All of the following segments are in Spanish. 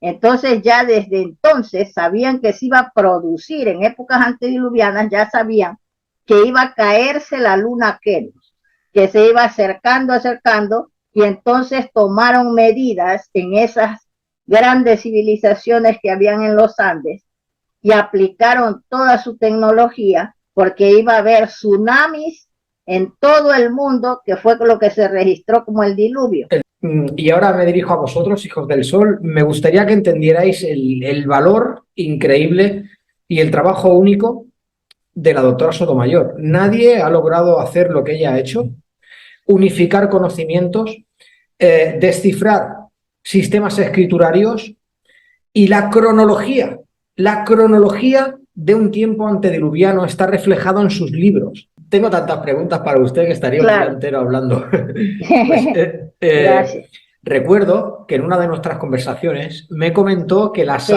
Entonces ya desde entonces sabían que se iba a producir en épocas antediluvianas, ya sabían que iba a caerse la luna Kenos, que se iba acercando, y entonces tomaron medidas en esas grandes civilizaciones que habían en los Andes y aplicaron toda su tecnología porque iba a haber tsunamis en todo el mundo, que fue lo que se registró como el diluvio. Y ahora me dirijo a vosotros, hijos del sol. Me gustaría que entendierais el valor increíble y el trabajo único de la doctora Sotomayor. Nadie ha logrado hacer lo que ella ha hecho, unificar conocimientos, descifrar sistemas escriturarios y la cronología de un tiempo antediluviano está reflejado en sus libros. Tengo tantas preguntas para usted que estaría un día entero hablando. Pues, Gracias. recuerdo que en una de nuestras conversaciones me comentó que las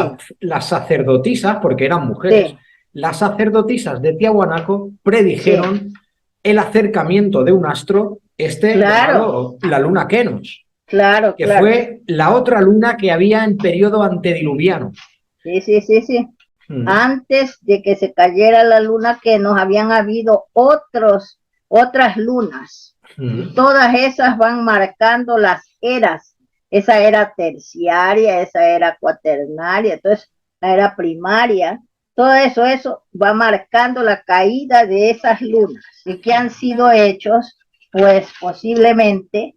sacerdotisas, porque eran mujeres, las sacerdotisas de Tiahuanaco predijeron el acercamiento de un astro, llamado la luna Kenos, que fue la otra luna que había en periodo antediluviano. Sí. Antes de que se cayera la luna Kenos habían habido otras lunas. Y todas esas van marcando las eras. Esa era terciaria, esa era cuaternaria, entonces la era primaria. Todo eso va marcando la caída de esas lunas y que han sido hechos, pues posiblemente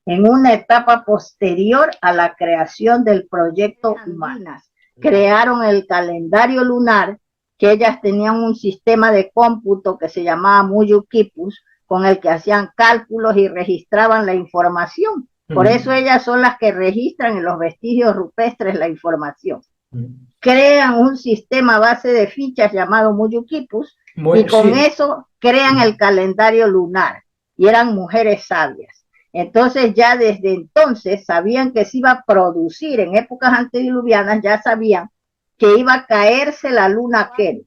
en una etapa posterior a la creación del proyecto humano. Crearon el calendario lunar, que ellas tenían un sistema de cómputo que se llamaba Muyukipus, con el que hacían cálculos y registraban la información. Por eso ellas son las que registran en los vestigios rupestres la información. Crean un sistema a base de fichas llamado Muyukipus, y con eso crean el calendario lunar, y eran mujeres sabias. Entonces ya desde entonces sabían que se iba a producir en épocas antediluvianas, ya sabían que iba a caerse la luna Kenos.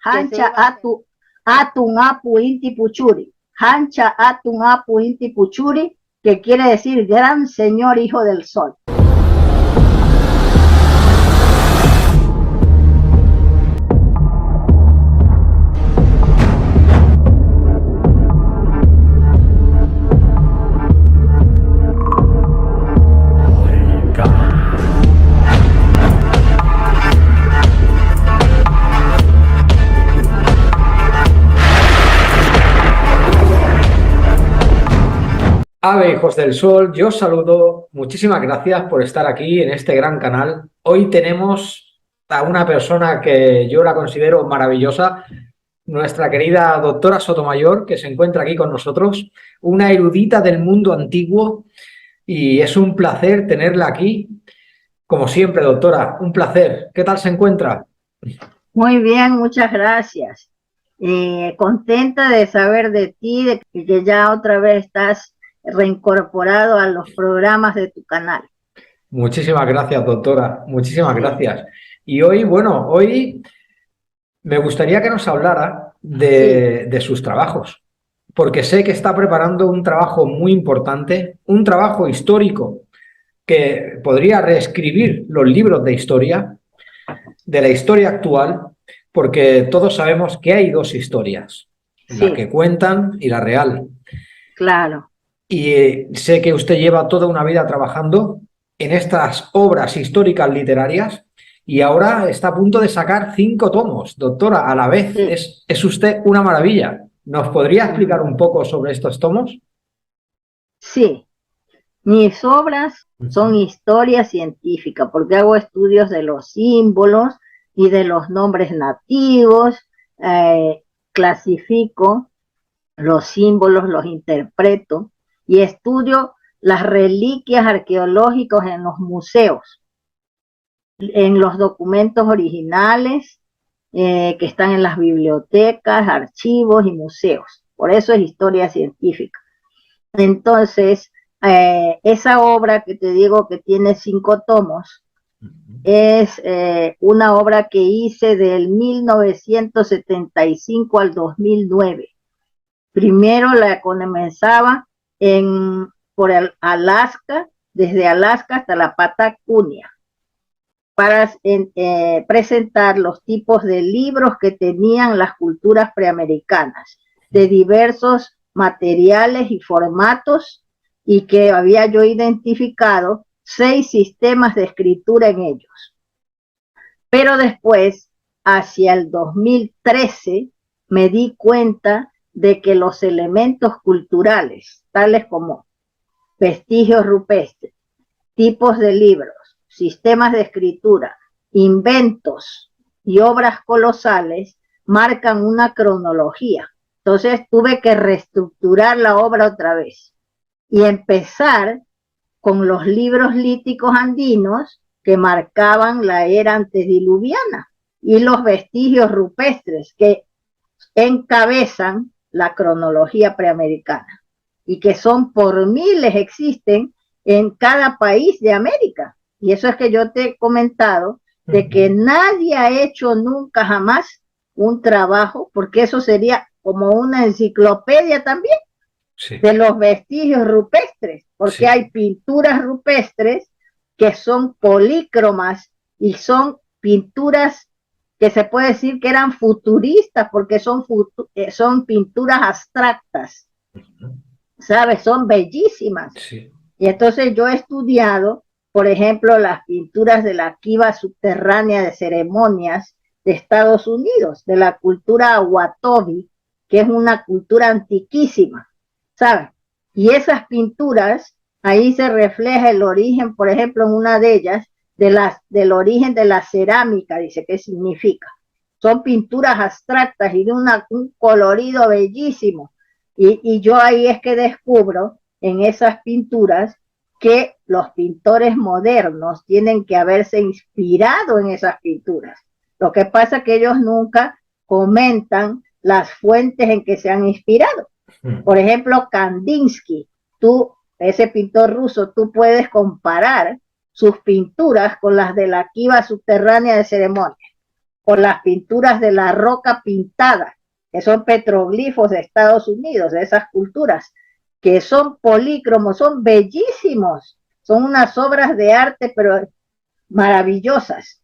Hancha atun apu inti puchuri. Hancha atun apu inti puchuri, que quiere decir gran señor hijo del sol. Ave, hijos del sol, yo os saludo. Muchísimas gracias por estar aquí en este gran canal. Hoy tenemos a una persona que yo la considero maravillosa, nuestra querida doctora Sotomayor, que se encuentra aquí con nosotros, una erudita del mundo antiguo, y es un placer tenerla aquí. Como siempre, doctora, un placer. ¿Qué tal se encuentra? Muy bien, muchas gracias. Contenta de saber de ti, de que ya otra vez estás reincorporado a los programas de tu canal. Muchísimas gracias, doctora. Muchísimas gracias. Y hoy, bueno, hoy me gustaría que nos hablara de sus trabajos, porque sé que está preparando un trabajo muy importante, un trabajo histórico que podría reescribir los libros de historia, de la historia actual, porque todos sabemos que hay dos historias, la que cuentan y la real. Claro. Y sé que usted lleva toda una vida trabajando en estas obras históricas literarias y ahora está a punto de sacar 5 tomos, doctora, a la vez. Es usted una maravilla. ¿Nos podría explicar un poco sobre estos tomos? Sí. Mis obras son historia científica, porque hago estudios de los símbolos y de los nombres nativos, clasifico los símbolos, los interpreto y estudio las reliquias arqueológicas en los museos, en los documentos originales que están en las bibliotecas, archivos y museos. Por eso es historia científica. Entonces, esa obra que te digo que tiene 5 tomos, es una obra que hice del 1975 al 2009. Primero la comenzaba por el Alaska, desde Alaska hasta la Patagonia, para presentar los tipos de libros que tenían las culturas preamericanas, de diversos materiales y formatos, y que había yo identificado 6 sistemas de escritura en ellos. Pero después, hacia el 2013, me di cuenta de que los elementos culturales, tales como vestigios rupestres, tipos de libros, sistemas de escritura, inventos y obras colosales, marcan una cronología. Entonces tuve que reestructurar la obra otra vez y empezar con los libros líticos andinos que marcaban la era antediluviana y los vestigios rupestres que encabezan la cronología preamericana y que son por miles, existen en cada país de América. Y eso es que yo te he comentado de que nadie ha hecho nunca jamás un trabajo, porque eso sería como una enciclopedia también, sí, de los vestigios rupestres, porque sí, hay pinturas rupestres que son polícromas y son pinturas que se puede decir que eran futuristas, porque son pinturas abstractas, ¿sabes? Son bellísimas. Sí. Y entonces yo he estudiado, por ejemplo, las pinturas de la kiva subterránea de ceremonias de Estados Unidos, de la cultura Awatobi, que es una cultura antiquísima, ¿sabes? Y esas pinturas, ahí se refleja el origen, por ejemplo, en una de ellas, del origen de la cerámica, dice, ¿qué significa? Son pinturas abstractas y de un colorido bellísimo. Y yo ahí es que descubro en esas pinturas que los pintores modernos tienen que haberse inspirado en esas pinturas. Lo que pasa es que ellos nunca comentan las fuentes en que se han inspirado. Por ejemplo, Kandinsky, ese pintor ruso, tú puedes comparar sus pinturas con las de la kiva subterránea de ceremonias, con las pinturas de la roca pintada, que son petroglifos de Estados Unidos, de esas culturas, que son polícromos, son bellísimos, son unas obras de arte, pero maravillosas.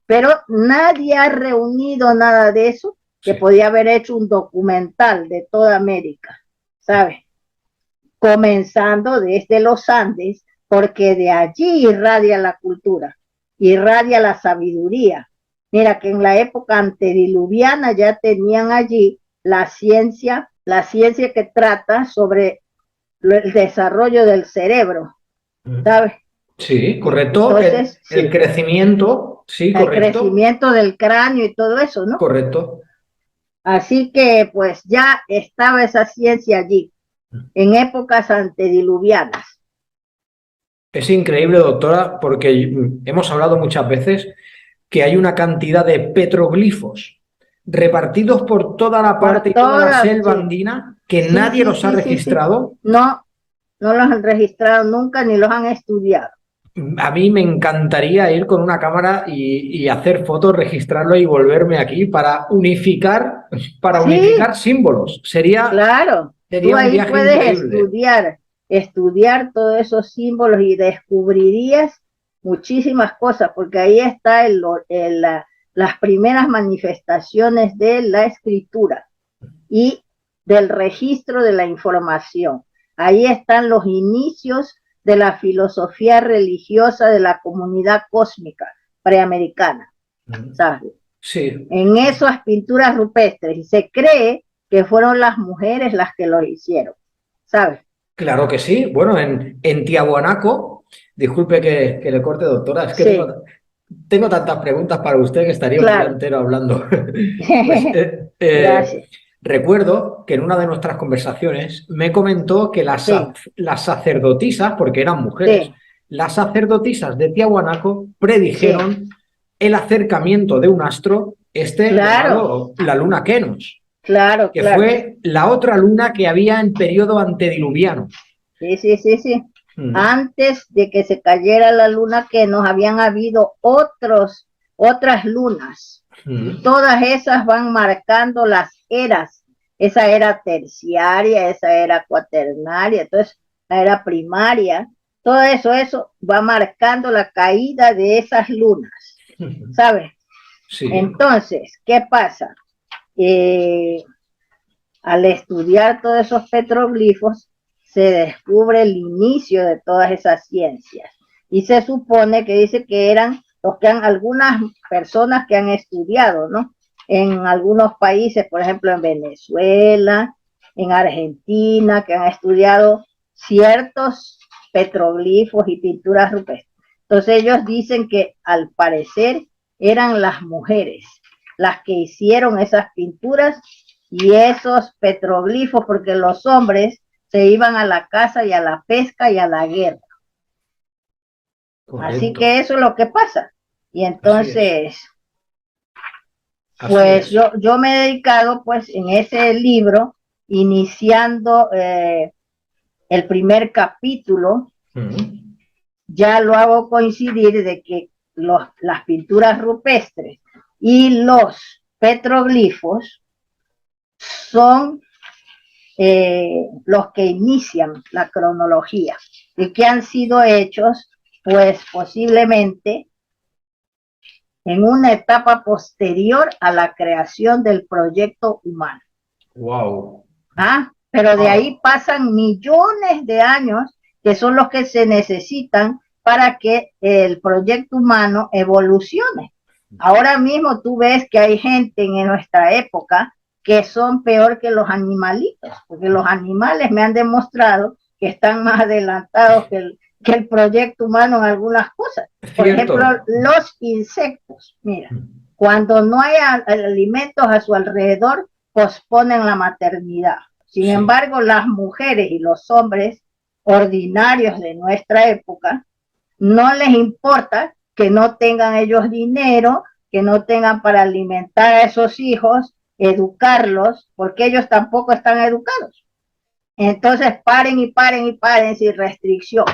Pero nadie ha reunido nada de eso, que sí, podía haber hecho un documental de toda América, ¿sabes? Comenzando desde los Andes, porque de allí irradia la cultura, irradia la sabiduría. Mira que en la época antediluviana ya tenían allí la ciencia que trata sobre el desarrollo del cerebro, ¿sabes? Sí, correcto. Entonces, el crecimiento, sí, correcto. El crecimiento del cráneo y todo eso, ¿no? Correcto. Así que pues ya estaba esa ciencia allí, en épocas antediluvianas. Es increíble, doctora, porque hemos hablado muchas veces que hay una cantidad de petroglifos repartidos por toda la parte y toda la selva andina que nadie los ha registrado. No, no los han registrado nunca ni los han estudiado. A mí me encantaría ir con una cámara y hacer fotos, registrarlo y volverme aquí para unificar símbolos. Claro, tú ahí puedes estudiar todos esos símbolos y descubrirías muchísimas cosas, porque ahí está las primeras manifestaciones de la escritura y del registro de la información. Ahí están los inicios de la filosofía religiosa de la comunidad cósmica preamericana, ¿sabes? Sí. En esas pinturas rupestres, y se cree que fueron las mujeres las que lo hicieron, ¿sabes? Claro que sí. Bueno, en Tiahuanaco, disculpe que le corte, doctora, es que sí, tengo tantas preguntas para usted que estaría un día entero hablando. Pues, gracias. Recuerdo que en una de nuestras conversaciones me comentó que las sacerdotisas, porque eran mujeres, las sacerdotisas de Tiahuanaco predijeron el acercamiento de un astro, llamado la luna Kenos. Claro, que fue la otra luna que había en periodo antediluviano. Sí. Antes de que se cayera la luna Kenos, habían habido otras lunas. Y todas esas van marcando las eras. Esa era terciaria, esa era cuaternaria, entonces la era primaria, eso va marcando la caída de esas lunas, ¿sabes? Sí. Entonces, ¿qué pasa? Al estudiar todos esos petroglifos, se descubre el inicio de todas esas ciencias. Y se supone que dice que eran los que han algunas personas que han estudiado, ¿no? En algunos países, por ejemplo, en Venezuela, en Argentina, que han estudiado ciertos petroglifos y pinturas rupestres. Entonces ellos dicen que al parecer eran las mujeres las que hicieron esas pinturas y esos petroglifos, porque los hombres se iban a la caza y a la pesca y a la guerra. Correcto. Así que eso es lo que pasa. Y entonces, pues yo me he dedicado pues en ese libro, iniciando el primer capítulo, ya lo hago coincidir de que las pinturas rupestres y los petroglifos son los que inician la cronología y que han sido hechos pues posiblemente en una etapa posterior a la creación del proyecto humano. Wow. Pero de ahí pasan millones de años que son los que se necesitan para que el proyecto humano evolucione. Ahora mismo tú ves que hay gente en nuestra época que son peor que los animalitos, porque los animales me han demostrado que están más adelantados que el proyecto humano en algunas cosas. Por ejemplo, los insectos, mira, cuando no hay alimentos a su alrededor, posponen la maternidad. Sin embargo, las mujeres y los hombres ordinarios de nuestra época, no les importa que no tengan ellos dinero, que no tengan para alimentar a esos hijos, educarlos, porque ellos tampoco están educados. Entonces paren sin restricción.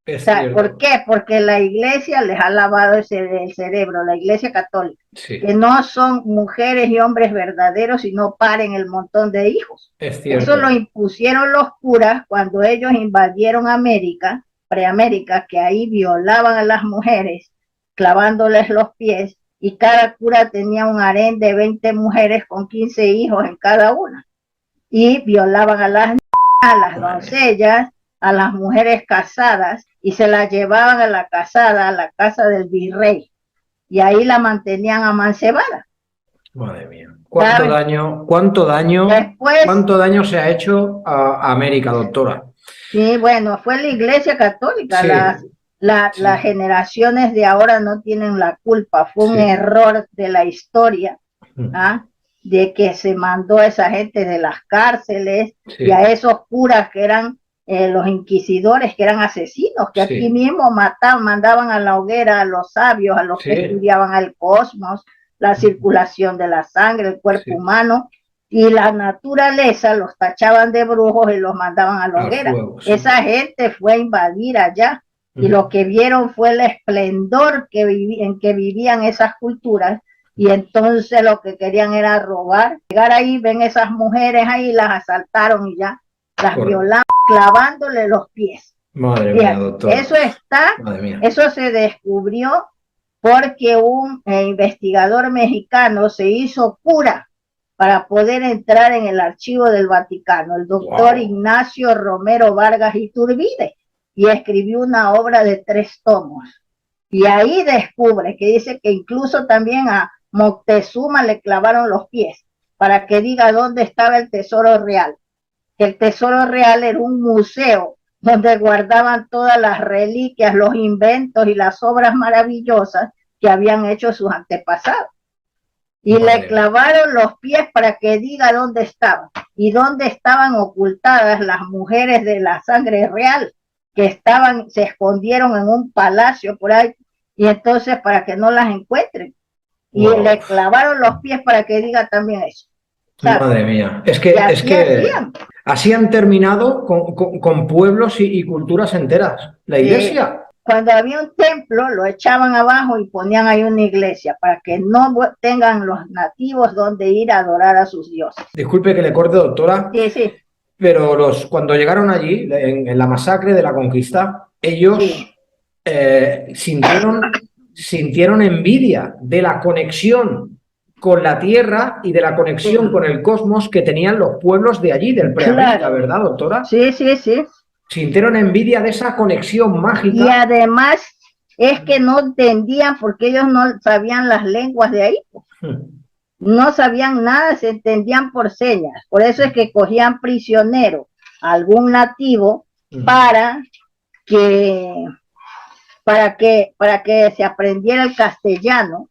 O sea, ¿por qué? Porque la iglesia les ha lavado el cerebro, la iglesia católica, que no son mujeres y hombres verdaderos, sino paren el montón de hijos. Eso lo impusieron los curas cuando ellos invadieron América, preamérica, que ahí violaban a las mujeres, clavándoles los pies, y cada cura tenía un harén de 20 mujeres con 15 hijos en cada una, y violaban a las doncellas, a las mujeres casadas, y se las llevaban a la casa del virrey, y ahí la mantenían amancebada. Madre mía. ¿Cuánto daño se ha hecho a América, doctora? Sí, bueno, fue la iglesia católica, sí. Las generaciones de ahora no tienen la culpa, fue un error de la historia, de que se mandó a esa gente de las cárceles y a esos curas que eran los inquisidores, que eran asesinos, que aquí mismo mandaban a la hoguera a los sabios, a los que estudiaban el cosmos, la circulación de la sangre, el cuerpo humano, y la naturaleza los tachaban de brujos y los mandaban a la hoguera. Esa gente fue a invadir allá, y lo que vieron fue el esplendor en que vivían esas culturas, y entonces lo que querían era robar. Llegar ahí, ven esas mujeres ahí, las asaltaron y ya las violaron, clavándole los pies. Madre mía, doctor. Eso se descubrió porque un investigador mexicano se hizo cura para poder entrar en el archivo del Vaticano, el doctor Ignacio Romero Vargas Iturbide, y escribió una obra de 3 tomos. Y ahí descubre que dice que incluso también a Moctezuma le clavaron los pies para que diga dónde estaba el tesoro real. El tesoro real era un museo donde guardaban todas las reliquias, los inventos y las obras maravillosas que habían hecho sus antepasados. Y le clavaron los pies para que diga dónde estaban y dónde estaban ocultadas las mujeres de la sangre real, que se escondieron en un palacio por ahí, y entonces para que no las encuentren. Y le clavaron los pies para que diga también eso. Madre mía, es que así han terminado con pueblos y culturas enteras. La iglesia. Cuando había un templo, lo echaban abajo y ponían ahí una iglesia para que no tengan los nativos donde ir a adorar a sus dioses. Disculpe que le corte, doctora. Sí. Pero cuando llegaron allí, en la masacre de la conquista, ellos Sí. Sintieron envidia de la conexión con la Tierra y de la conexión Sí, con el cosmos que tenían los pueblos de allí, del Preamérica, claro. ¿verdad, doctora? Sí, sí, sí. Sintieron envidia de esa conexión Y mágica. además es que no entendían porque ellos no sabían las lenguas de ahí. No sabían nada, se entendían por señas. Por eso es que cogían prisionero a algún nativo para que, para que se aprendiera el castellano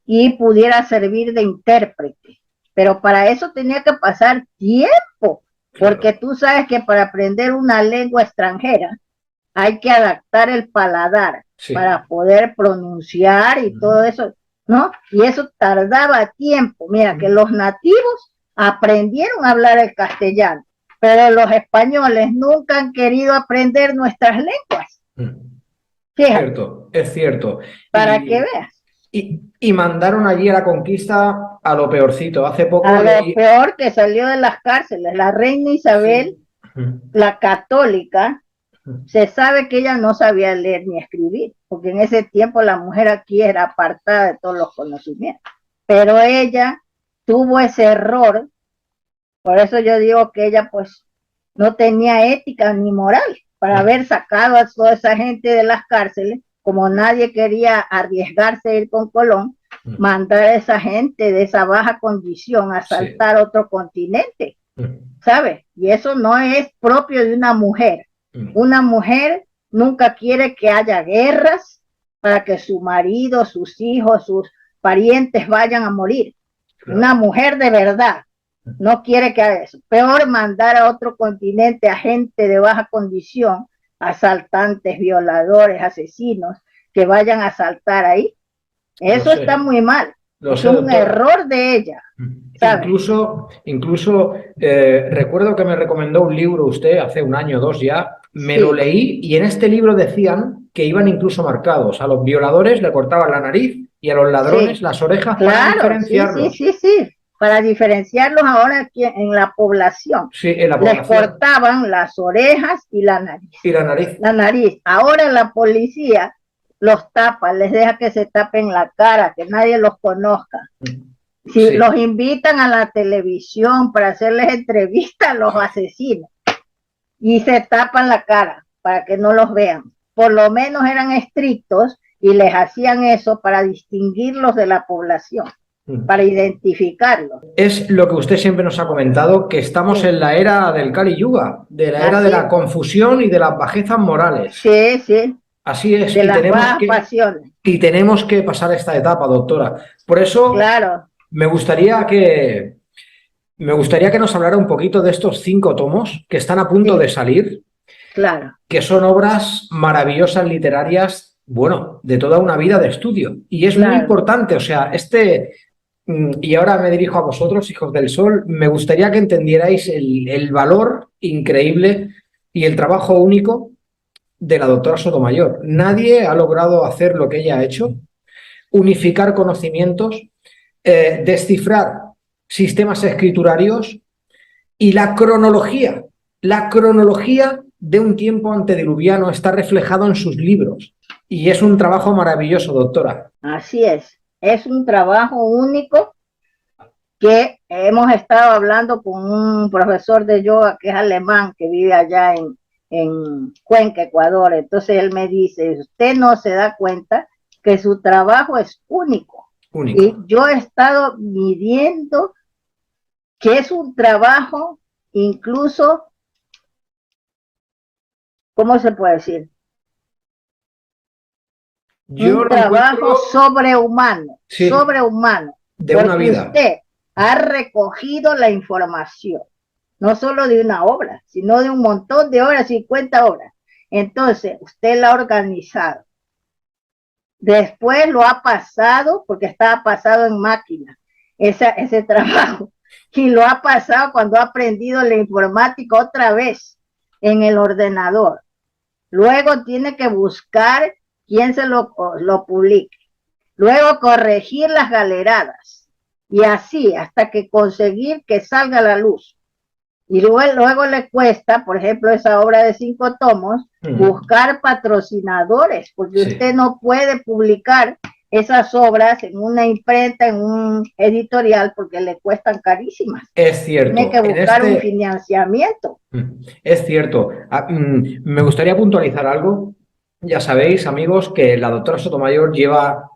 y pudiera servir de intérprete. Pero para eso tenía que pasar tiempo, porque tú sabes que para aprender una lengua extranjera hay que adaptar el paladar para poder pronunciar y todo eso, ¿no? Y eso tardaba tiempo. Mira, que los nativos aprendieron a hablar el castellano, pero los españoles nunca han querido aprender nuestras lenguas. Fíjate. Cierto, es cierto. Para que veas. Y mandaron allí a la conquista a lo peorcito. Hace poco A lo peor que salió de las cárceles, la reina Isabel, la católica, se sabe que ella no sabía leer ni escribir, porque en ese tiempo la mujer aquí era apartada de todos los conocimientos. Pero ella tuvo ese error, por eso yo digo que ella pues no tenía ética ni moral para haber sacado a toda esa gente de las cárceles, como nadie quería arriesgarse a ir con Colón, mandar a esa gente de esa baja condición a saltar otro continente, ¿sabes? Y eso no es propio de una mujer. Una mujer nunca quiere que haya guerras para que su marido, sus hijos, sus parientes vayan a morir. Una mujer de verdad no quiere que haga eso. Peor mandar a otro continente a gente de baja condición, asaltantes, violadores, asesinos, que vayan a asaltar ahí. Eso está muy mal. Es un error de ella. ¿sabes? Incluso recuerdo que me recomendó un libro usted hace un año o dos ya, me lo leí y en este libro decían que iban incluso marcados. A los violadores le cortaban la nariz y a los ladrones las orejas para diferenciarlos. Sí. Para diferenciarlos ahora aquí en la población. En la población. Les cortaban las orejas y la nariz. La nariz. Ahora la policía los tapa, les deja que se tapen la cara, que nadie los conozca. Si los invitan a la televisión para hacerles entrevistas, los asesinan. Y se tapan la cara para que no los vean. Por lo menos eran estrictos y les hacían eso para distinguirlos de la población, para identificarlos. Es lo que usted siempre nos ha comentado, que estamos en la era del Kali Yuga, de la era de la confusión y de las bajezas morales. Sí. Así es. De las bajas pasiones. Y tenemos que pasar esta etapa, doctora. Por eso me gustaría que nos hablara un poquito de estos 5 tomos que están a punto de salir. Claro. Que son obras maravillosas literarias, bueno, de toda una vida de estudio. Y es muy importante, o sea, y ahora me dirijo a vosotros, hijos del sol, me gustaría que entendierais el valor increíble y el trabajo único de la doctora Sotomayor. Nadie ha logrado hacer lo que ella ha hecho, unificar conocimientos, descifrar sistemas escriturarios y la cronología de un tiempo antediluviano está reflejado en sus libros. Y es un trabajo maravilloso, doctora. Así es un trabajo único que hemos estado hablando con un profesor de yoga que es alemán, que vive allá en Cuenca, Ecuador. Entonces él me dice, usted no se da cuenta que su trabajo es único. Y yo he estado midiendo que es un trabajo incluso, ¿cómo se puede decir? Un trabajo sobrehumano, sobrehumano. De una vida. Usted ha recogido la información, no solo de una obra, sino de un montón de obras, 50 obras. Entonces, usted la ha organizado. Después lo ha pasado, porque estaba pasado en máquina, ese trabajo. Y lo ha pasado cuando ha aprendido la informática otra vez en el ordenador. Luego tiene que buscar quién se lo publique. Luego corregir las galeradas. Y así hasta que conseguir que salga a la luz. Y luego le cuesta, por ejemplo, esa obra de 5 tomos, buscar patrocinadores, porque usted no puede publicar esas obras en una imprenta, en un editorial, porque le cuestan carísimas. Es cierto. Tiene que buscar un financiamiento. Es cierto. Me gustaría puntualizar algo. Ya sabéis, amigos, que la doctora Sotomayor lleva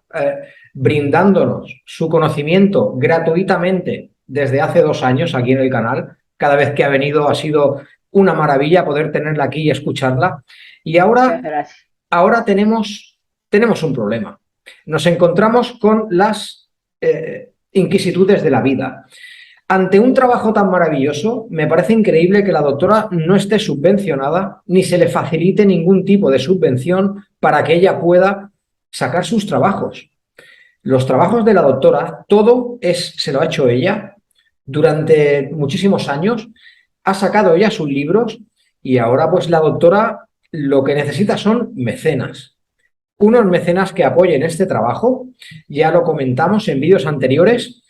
brindándonos su conocimiento gratuitamente desde hace 2 años aquí en el canal. Cada vez que ha venido ha sido una maravilla poder tenerla aquí y escucharla. Y ahora tenemos un problema. Nos encontramos con las inquietudes de la vida. Ante un trabajo tan maravilloso, me parece increíble que la doctora no esté subvencionada ni se le facilite ningún tipo de subvención para que ella pueda sacar sus trabajos. Los trabajos de la doctora, todo se lo ha hecho ella durante muchísimos años, ha sacado ella sus libros y ahora pues la doctora lo que necesita son mecenas. Unos mecenas que apoyen este trabajo, ya lo comentamos en vídeos anteriores.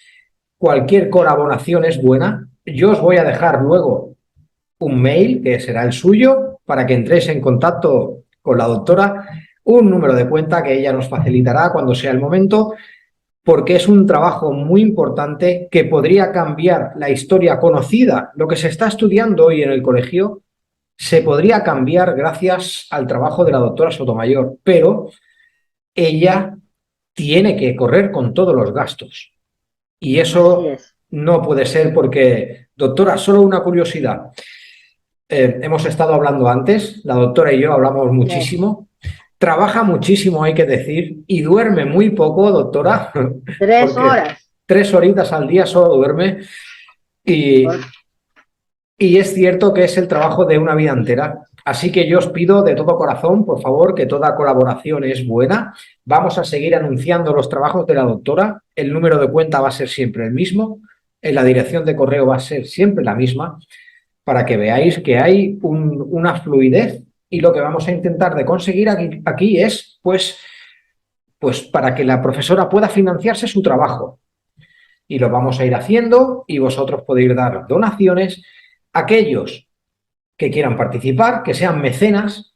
Cualquier colaboración es buena. Yo os voy a dejar luego un mail, que será el suyo, para que entréis en contacto con la doctora, un número de cuenta que ella nos facilitará cuando sea el momento, porque es un trabajo muy importante que podría cambiar la historia conocida. Lo que se está estudiando hoy en el colegio se podría cambiar gracias al trabajo de la doctora Sotomayor, pero ella tiene que correr con todos los gastos. Y eso no puede ser porque, doctora, solo una curiosidad. Hemos estado hablando antes, la doctora y yo hablamos muchísimo. Trabaja muchísimo, hay que decir, y duerme muy poco, doctora. 3 horas. 3 horitas al día solo duerme. Y es cierto que es el trabajo de una vida entera. Así que yo os pido de todo corazón, por favor, que toda colaboración es buena. Vamos a seguir anunciando los trabajos de la doctora. El número de cuenta va a ser siempre el mismo. La dirección de correo va a ser siempre la misma, para que veáis que hay una fluidez. Y lo que vamos a intentar de conseguir aquí es, pues para que la profesora pueda financiarse su trabajo. Y lo vamos a ir haciendo y vosotros podéis dar donaciones. Aquellos que quieran participar, que sean mecenas,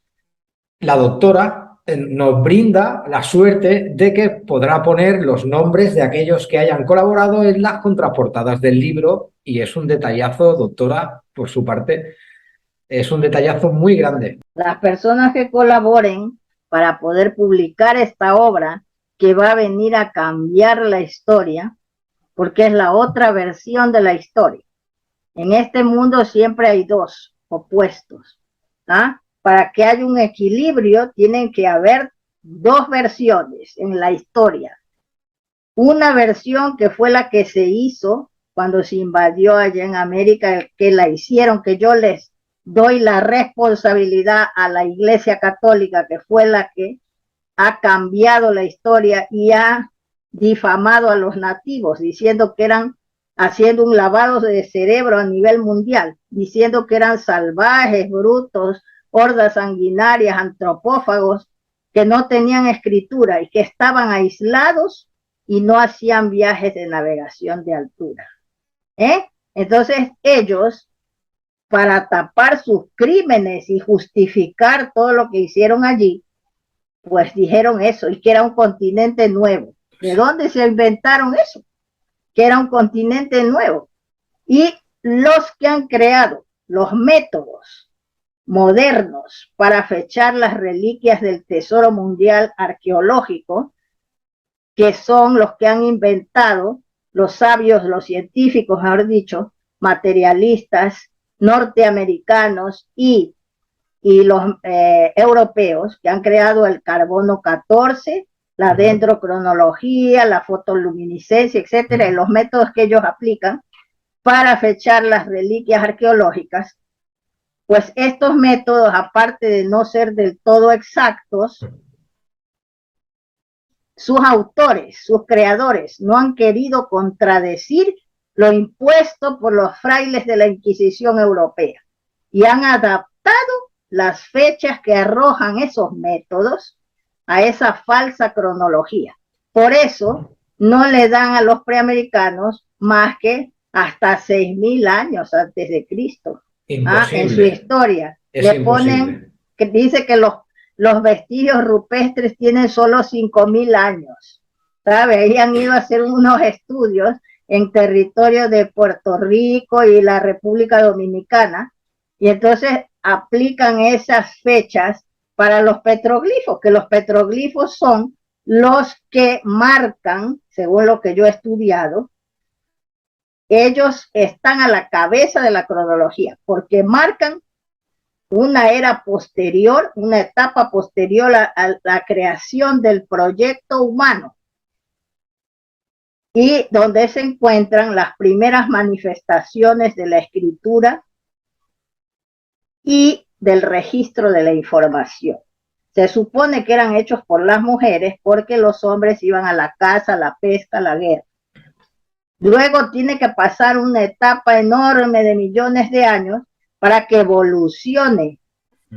la doctora nos brinda la suerte de que podrá poner los nombres de aquellos que hayan colaborado en las contraportadas del libro, y es un detallazo, doctora, por su parte, es un detallazo muy grande. Las personas que colaboren para poder publicar esta obra, que va a venir a cambiar la historia, porque es la otra versión de la historia. En este mundo siempre hay 2 opuestos. Para que haya un equilibrio, tienen que haber 2 versiones en la historia. Una versión que fue la que se hizo cuando se invadió allá en América, que la hicieron, que yo les doy la responsabilidad a la Iglesia Católica, que fue la que ha cambiado la historia y ha difamado a los nativos, diciendo que eran, haciendo un lavado de cerebro a nivel mundial, diciendo que eran salvajes, brutos, hordas sanguinarias, antropófagos, que no tenían escritura y que estaban aislados y no hacían viajes de navegación de altura. Entonces ellos, para tapar sus crímenes y justificar todo lo que hicieron allí, pues dijeron eso, y que era un continente nuevo. ¿De dónde se inventaron eso? Que era un continente nuevo. Y los que han creado los métodos modernos para fechar las reliquias del Tesoro Mundial Arqueológico, que son los que han inventado los sabios, los científicos, mejor dicho, materialistas norteamericanos y los europeos, que han creado el carbono 14, la dendrocronología, la fotoluminiscencia, etcétera, y los métodos que ellos aplican para fechar las reliquias arqueológicas. Pues estos métodos, aparte de no ser del todo exactos, sus autores, sus creadores, no han querido contradecir lo impuesto por los frailes de la Inquisición europea y han adaptado las fechas que arrojan esos métodos a esa falsa cronología. Por eso no le dan a los preamericanos más que hasta 6.000 años antes de Cristo. En su Imposible. historia. Es Le imposible. ponen, que dice que los vestigios rupestres tienen solo 5.000 años. ¿Sabe? Ahí han ido a hacer unos estudios en territorio de Puerto Rico y la República Dominicana, y entonces aplican esas fechas para los petroglifos, que los petroglifos son los que marcan, según lo que yo he estudiado, ellos están a la cabeza de la cronología, porque marcan una era posterior, una etapa posterior a la creación del proyecto humano, y donde se encuentran las primeras manifestaciones de la escritura y del registro de la información. Se supone que eran hechos por las mujeres porque los hombres iban a la caza, la pesca, la guerra. Luego tiene que pasar una etapa enorme de millones de años para que evolucione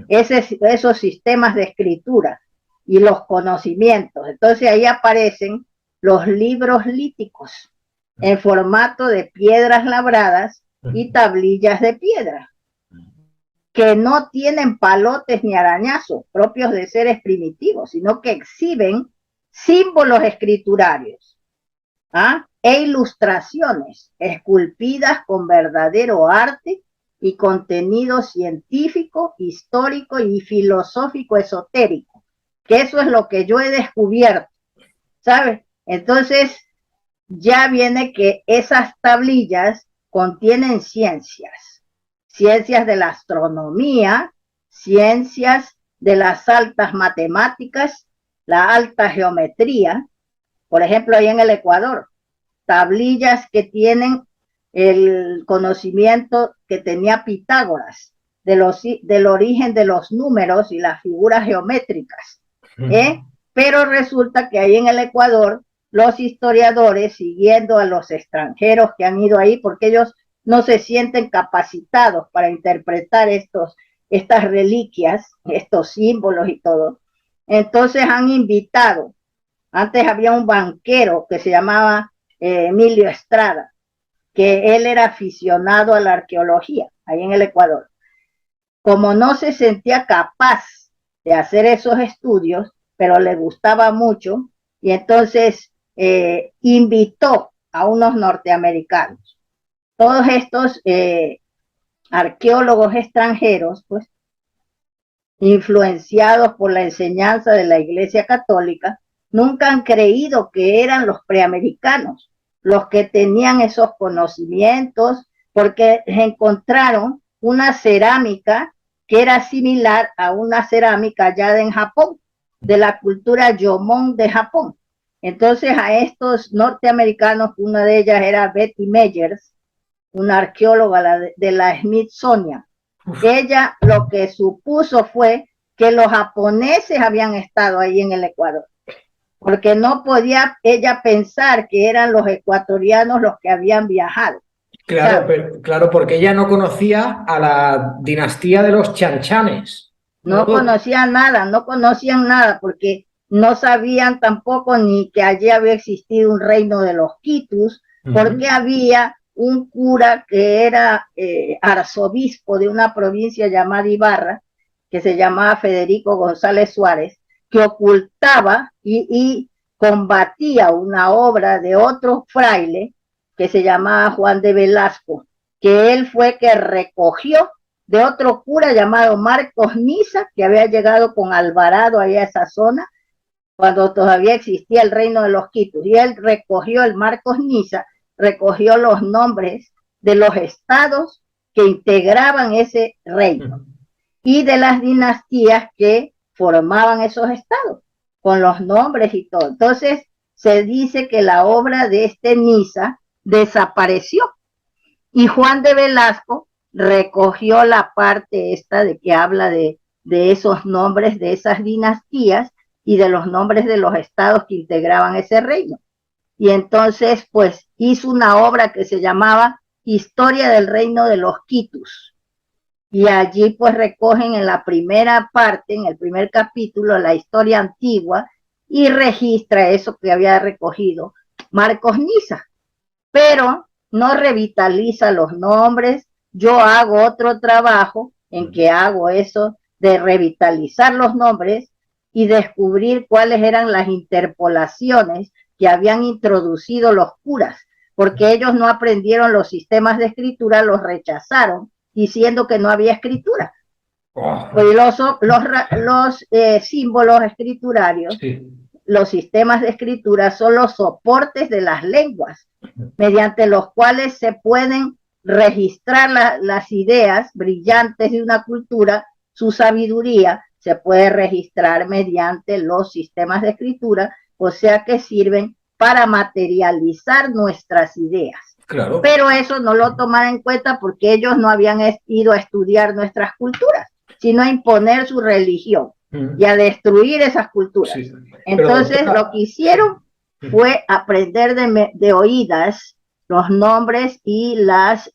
esos sistemas de escritura y los conocimientos. Entonces ahí aparecen los libros líticos en formato de piedras labradas y tablillas de piedra, que no tienen palotes ni arañazos propios de seres primitivos, sino que exhiben símbolos escriturarios e ilustraciones esculpidas con verdadero arte y contenido científico, histórico y filosófico esotérico, que eso es lo que yo he descubierto, ¿sabes? Entonces ya viene que esas tablillas contienen ciencias de la astronomía, ciencias de las altas matemáticas, la alta geometría. Por ejemplo, ahí en el Ecuador, tablillas que tienen el conocimiento que tenía Pitágoras del origen de los números y las figuras geométricas. Pero resulta que ahí en el Ecuador, los historiadores, siguiendo a los extranjeros que han ido ahí, porque ellos no se sienten capacitados para interpretar estas reliquias, estos símbolos y todo, entonces han invitado. Antes había un banquero que se llamaba Emilio Estrada, que él era aficionado a la arqueología, ahí en el Ecuador. Como no se sentía capaz de hacer esos estudios, pero le gustaba mucho, y entonces invitó a unos norteamericanos. Todos estos arqueólogos extranjeros, pues, influenciados por la enseñanza de la Iglesia Católica, nunca han creído que eran los preamericanos los que tenían esos conocimientos, porque encontraron una cerámica que era similar a una cerámica allá en Japón, de la cultura Yomon de Japón. Entonces a estos norteamericanos, una de ellas era Betty Meyers, una arqueóloga de la Smithsonian, ella lo que supuso fue que los japoneses habían estado ahí en el Ecuador, porque no podía ella pensar que eran los ecuatorianos los que habían viajado. Claro, claro, porque ella no conocía a la dinastía de los chanchanes. No conocían nada, porque no sabían tampoco ni que allí había existido un reino de los quitus, porque había un cura que era arzobispo de una provincia llamada Ibarra, que se llamaba Federico González Suárez, que ocultaba y combatía una obra de otro fraile que se llamaba Juan de Velasco, que él fue que recogió de otro cura llamado Marcos Niza, que había llegado con Alvarado allá a esa zona, cuando todavía existía el reino de los quitus, y él recogió, el Marcos Niza, recogió los nombres de los estados que integraban ese reino y de las dinastías que formaban esos estados, con los nombres y todo. Entonces se dice que la obra de este Niza desapareció y Juan de Velasco recogió la parte esta de que habla de esos nombres de esas dinastías y de los nombres de los estados que integraban ese reino. Y entonces pues hizo una obra que se llamaba Historia del Reino de los Quitus, y allí pues recogen en la primera parte, en el primer capítulo, la historia antigua y registra eso que había recogido Marcos Niza. Pero no revitaliza los nombres. Yo hago otro trabajo en que hago eso de revitalizar los nombres y descubrir cuáles eran las interpolaciones que habían introducido los curas, porque ellos no aprendieron los sistemas de escritura, los rechazaron, diciendo que no había escritura. Pues los símbolos escriturarios, sí, los sistemas de escritura son los soportes de las lenguas, mediante los cuales se pueden registrar las ideas brillantes de una cultura, su sabiduría se puede registrar mediante los sistemas de escritura, o sea que sirven para materializar nuestras ideas. Claro. Pero eso no lo toman en cuenta porque ellos no habían ido a estudiar nuestras culturas, sino a imponer su religión y a destruir esas culturas. Sí. Entonces, pero, lo que hicieron fue aprender de oídas los nombres y las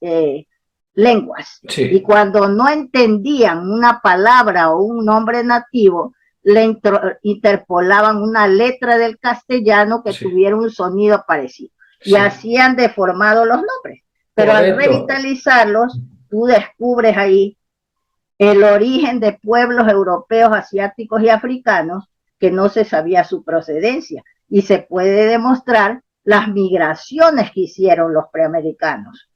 lenguas. Sí. Y cuando no entendían una palabra o un nombre nativo, le interpolaban una letra del castellano que tuviera un sonido parecido. Sí. Y así han deformado los nombres. Pero al revitalizarlos, tú descubres ahí el origen de pueblos europeos, asiáticos y africanos que no se sabía su procedencia. Y se puede demostrar las migraciones que hicieron los preamericanos.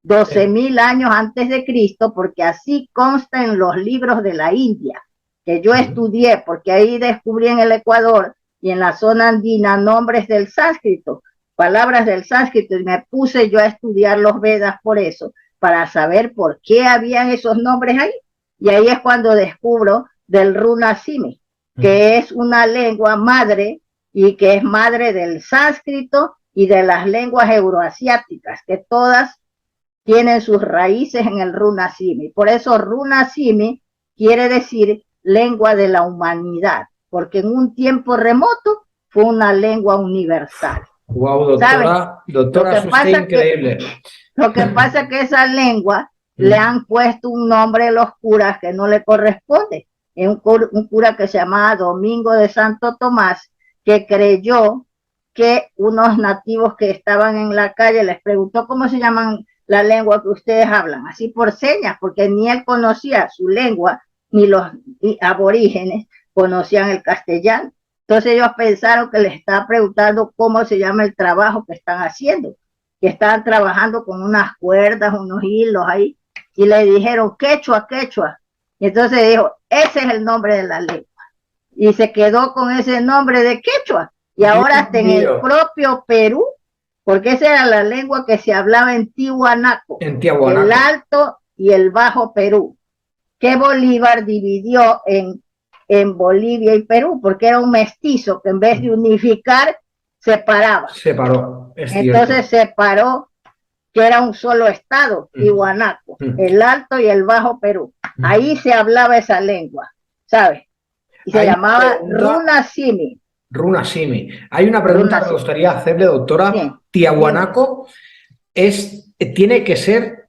12,000 años antes de Cristo, porque así consta en los libros de la India, que yo estudié, porque ahí descubrí en el Ecuador y en la zona andina nombres del sánscrito, palabras del sánscrito, y me puse yo a estudiar los Vedas por eso, para saber por qué habían esos nombres ahí. Y ahí es cuando descubro del Runa Simi, que es una lengua madre y que es madre del sánscrito y de las lenguas euroasiáticas, que todas tienen sus raíces en el Runa Simi. Por eso Runa Simi quiere decir lengua de la humanidad, porque en un tiempo remoto fue una lengua universal. Wow, doctora, eso es increíble. Lo que pasa es que esa lengua le han puesto un nombre a los curas que no le corresponde. Es un cura que se llamaba Domingo de Santo Tomás, que creyó que unos nativos que estaban en la calle les preguntó cómo se llaman la lengua que ustedes hablan, así por señas, porque ni él conocía su lengua, ni los aborígenes conocían el castellano. Entonces ellos pensaron que les estaba preguntando cómo se llama el trabajo que están haciendo, que estaban trabajando con unas cuerdas, unos hilos ahí, y le dijeron quechua, quechua. Y entonces dijo, ese es el nombre de la lengua. Y se quedó con ese nombre de quechua. Y ahora hasta en el propio Perú, porque esa era la lengua que se hablaba en Tiahuanaco, el Alto y el Bajo Perú, que Bolívar dividió en Bolivia y Perú, porque era un mestizo que en vez de unificar, separaba. Separó, entonces separó, que era un solo estado, Tiahuanaco, el Alto y el Bajo Perú. Ahí se hablaba esa lengua, ¿sabes? Y se llamaba Runa Simi. Runa Simi. Hay una pregunta que me gustaría hacerle, doctora. Sí. Tiahuanaco tiene que ser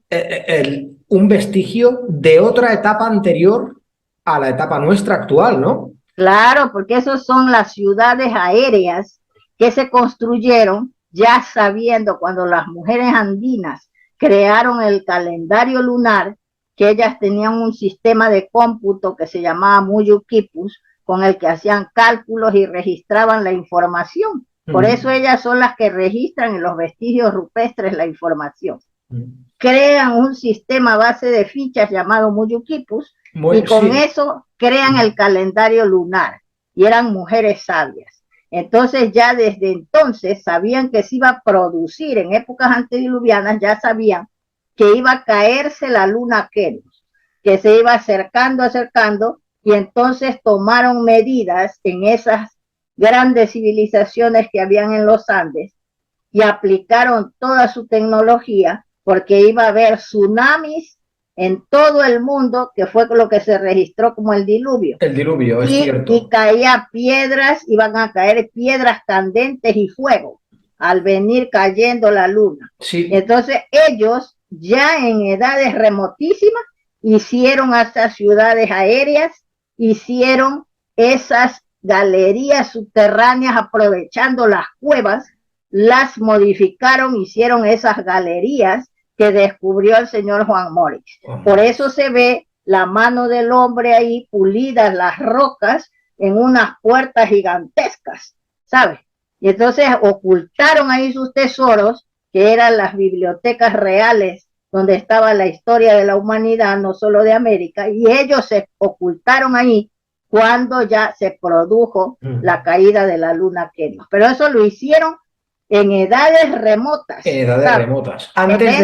un vestigio de otra etapa anterior a la etapa nuestra actual, ¿no? Claro, porque esos son las ciudades aéreas que se construyeron ya sabiendo cuando las mujeres andinas crearon el calendario lunar, que ellas tenían un sistema de cómputo que se llamaba Muyuquipus, con el que hacían cálculos y registraban la información. Por eso ellas son las que registran en los vestigios rupestres la información. Crean un sistema base de fichas llamado Muyuquipus y con eso crean el calendario lunar. Y eran mujeres sabias. Entonces ya desde entonces sabían que se iba a producir en épocas antediluvianas, ya sabían que iba a caerse la luna Keros, que se iba acercando, y entonces tomaron medidas en esas grandes civilizaciones que habían en los Andes y aplicaron toda su tecnología porque iba a haber tsunamis en todo el mundo, que fue lo que se registró como el diluvio. El diluvio, es cierto. Y caía piedras, iban a caer piedras candentes y fuego al venir cayendo la luna. Sí. Entonces ellos ya en edades remotísimas hicieron hasta ciudades aéreas, hicieron esas galerías subterráneas aprovechando las cuevas las modificaron, hicieron esas galerías que descubrió el señor Juan Morix. Por eso se ve la mano del hombre ahí, pulidas las rocas en unas puertas gigantescas, ¿sabes? Y entonces ocultaron ahí sus tesoros, que eran las bibliotecas reales, donde estaba la historia de la humanidad, no solo de América, y ellos se ocultaron ahí cuando ya se produjo la caída de la luna Kenos. Pero eso lo hicieron en edades remotas. Edades remotas. Antes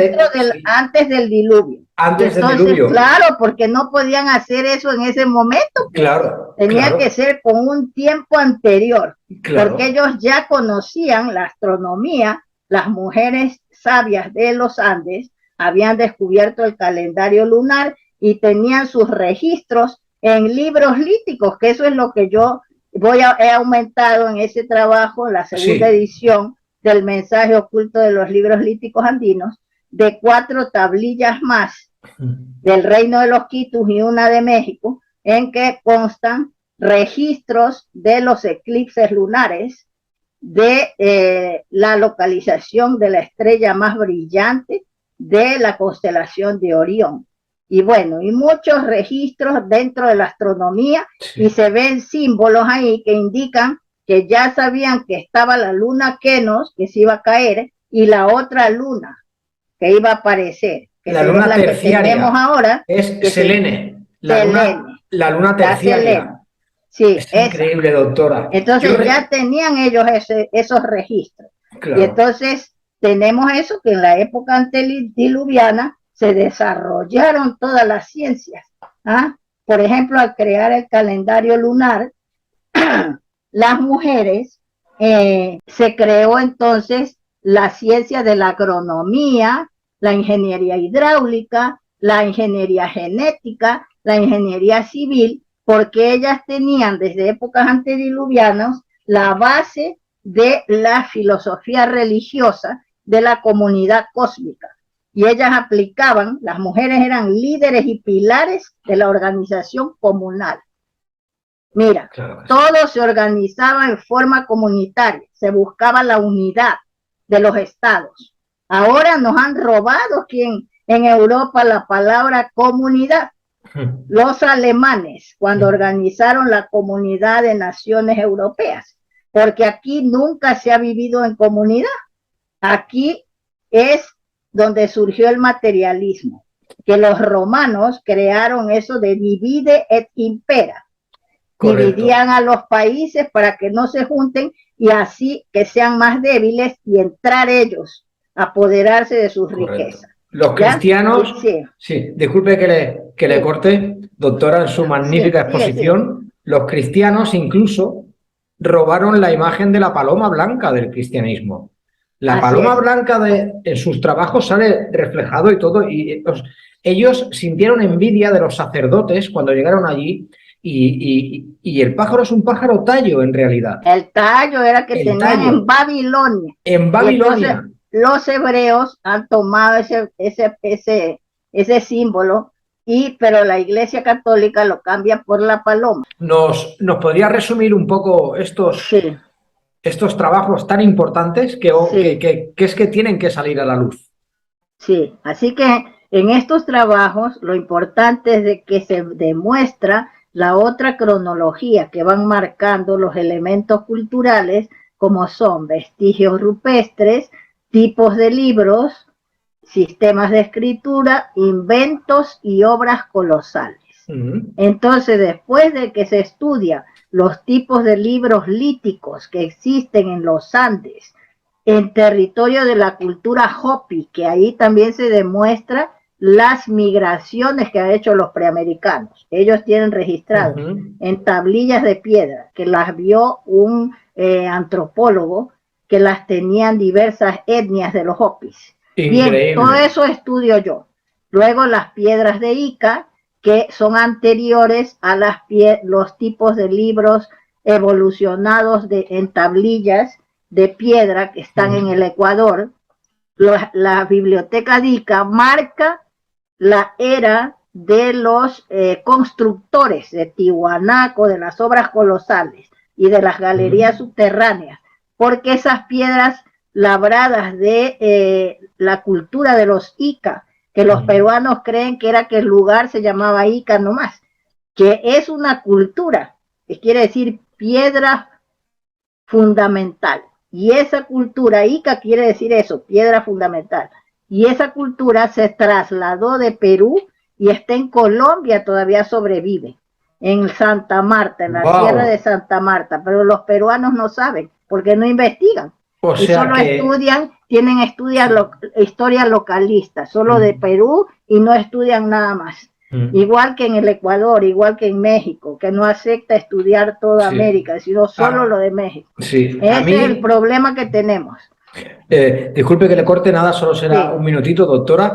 del diluvio. Antes del diluvio. Claro, porque no podían hacer eso en ese momento. Claro. Tenía que ser con un tiempo anterior. Claro. Porque ellos ya conocían la astronomía. Las mujeres sabias de los Andes habían descubierto el calendario lunar y tenían sus registros en libros líticos, que eso es lo que yo he aumentado en ese trabajo, la segunda edición del mensaje oculto de los libros líticos andinos, de 4 tablillas más del reino de los Quitus y una de México, en que constan registros de los eclipses lunares, de la localización de la estrella más brillante de la constelación de Orión. Y bueno, y muchos registros dentro de la astronomía, y se ven símbolos ahí que indican que ya sabían que estaba la luna Kenos, que se iba a caer, y la otra luna que iba a aparecer, que la luna la terciaria que tenemos ahora, es Selene, la luna terciaria. Sí, es increíble, doctora. Entonces ya tenían ellos esos registros. Claro. Y entonces tenemos eso, que en la época antediluviana se desarrollaron todas las ciencias. Por ejemplo, al crear el calendario lunar, las mujeres, se creó entonces la ciencia de la agronomía, la ingeniería hidráulica, la ingeniería genética, la ingeniería civil, porque ellas tenían desde épocas antediluvianas la base de la filosofía religiosa de la comunidad cósmica. Y ellas aplicaban, las mujeres eran líderes y pilares de la organización comunal. Mira, claro, todo se organizaba en forma comunitaria, se buscaba la unidad de los estados. Ahora nos han robado aquí en Europa la palabra comunidad. Los alemanes, cuando organizaron la Comunidad de Naciones Europeas, porque aquí nunca se ha vivido en comunidad. Aquí es donde surgió el materialismo, que los romanos crearon eso de divide et impera. Correcto. Dividían a los países para que no se junten y así que sean más débiles y entrar ellos a apoderarse de sus riquezas. Los cristianos, sí, disculpe que le corte, doctora, en su magnífica exposición, los cristianos incluso robaron la imagen de la paloma blanca del cristianismo. La paloma blanca en sus trabajos sale reflejado y todo, y ellos sintieron envidia de los sacerdotes cuando llegaron allí, y el pájaro es un pájaro tallo en realidad. El tallo era que tenían en Babilonia. En Babilonia. Los hebreos han tomado ese símbolo, pero la Iglesia Católica lo cambia por la paloma. ¿Nos podría resumir un poco estos trabajos tan importantes que es que tienen que salir a la luz? Sí, así que en estos trabajos lo importante es de que se demuestra la otra cronología que van marcando los elementos culturales, como son vestigios rupestres, tipos de libros, sistemas de escritura, inventos y obras colosales. Entonces, después de que se estudia los tipos de libros líticos que existen en los Andes, en territorio de la cultura Hopi, que ahí también se demuestra las migraciones que han hecho los preamericanos. Ellos tienen registrado en tablillas de piedra, que las vio un antropólogo, que las tenían diversas etnias de los Hopis. Bien, todo eso estudio yo. Luego las piedras de Ica, que son anteriores a los tipos de libros evolucionados en tablillas de piedra que están en el Ecuador. La biblioteca de Ica marca la era de los constructores de Tiwanaco, de las obras colosales y de las galerías subterráneas, porque esas piedras labradas de la cultura de los Ica, que los peruanos creen que era que el lugar se llamaba Ica nomás, que es una cultura, que quiere decir piedra fundamental. Y esa cultura, Ica quiere decir eso, piedra fundamental. Y esa cultura se trasladó de Perú y está en Colombia, todavía sobrevive, en Santa Marta, en la sierra de Santa Marta, pero los peruanos no saben, porque no investigan. O sea, y solo estudian, tienen historia localista, solo de Perú, y no estudian nada más. Igual que en el Ecuador, igual que en México, que no acepta estudiar toda América, sino solo lo de México. Ese es el problema que tenemos. Disculpe que le corte, nada, solo será un minutito, doctora.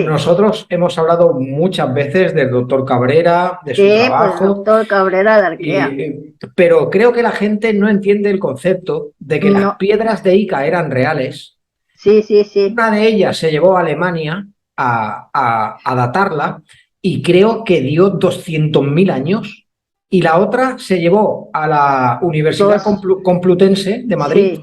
Nosotros hemos hablado muchas veces del doctor Cabrera, de su trabajo. Pues el doctor Cabrera de Arquea. Pero creo que la gente no entiende el concepto de que las piedras de Ica eran reales. Una de ellas se llevó a Alemania a datarla y creo que dio 200.000 años. Y la otra se llevó a la Universidad Complutense de Madrid.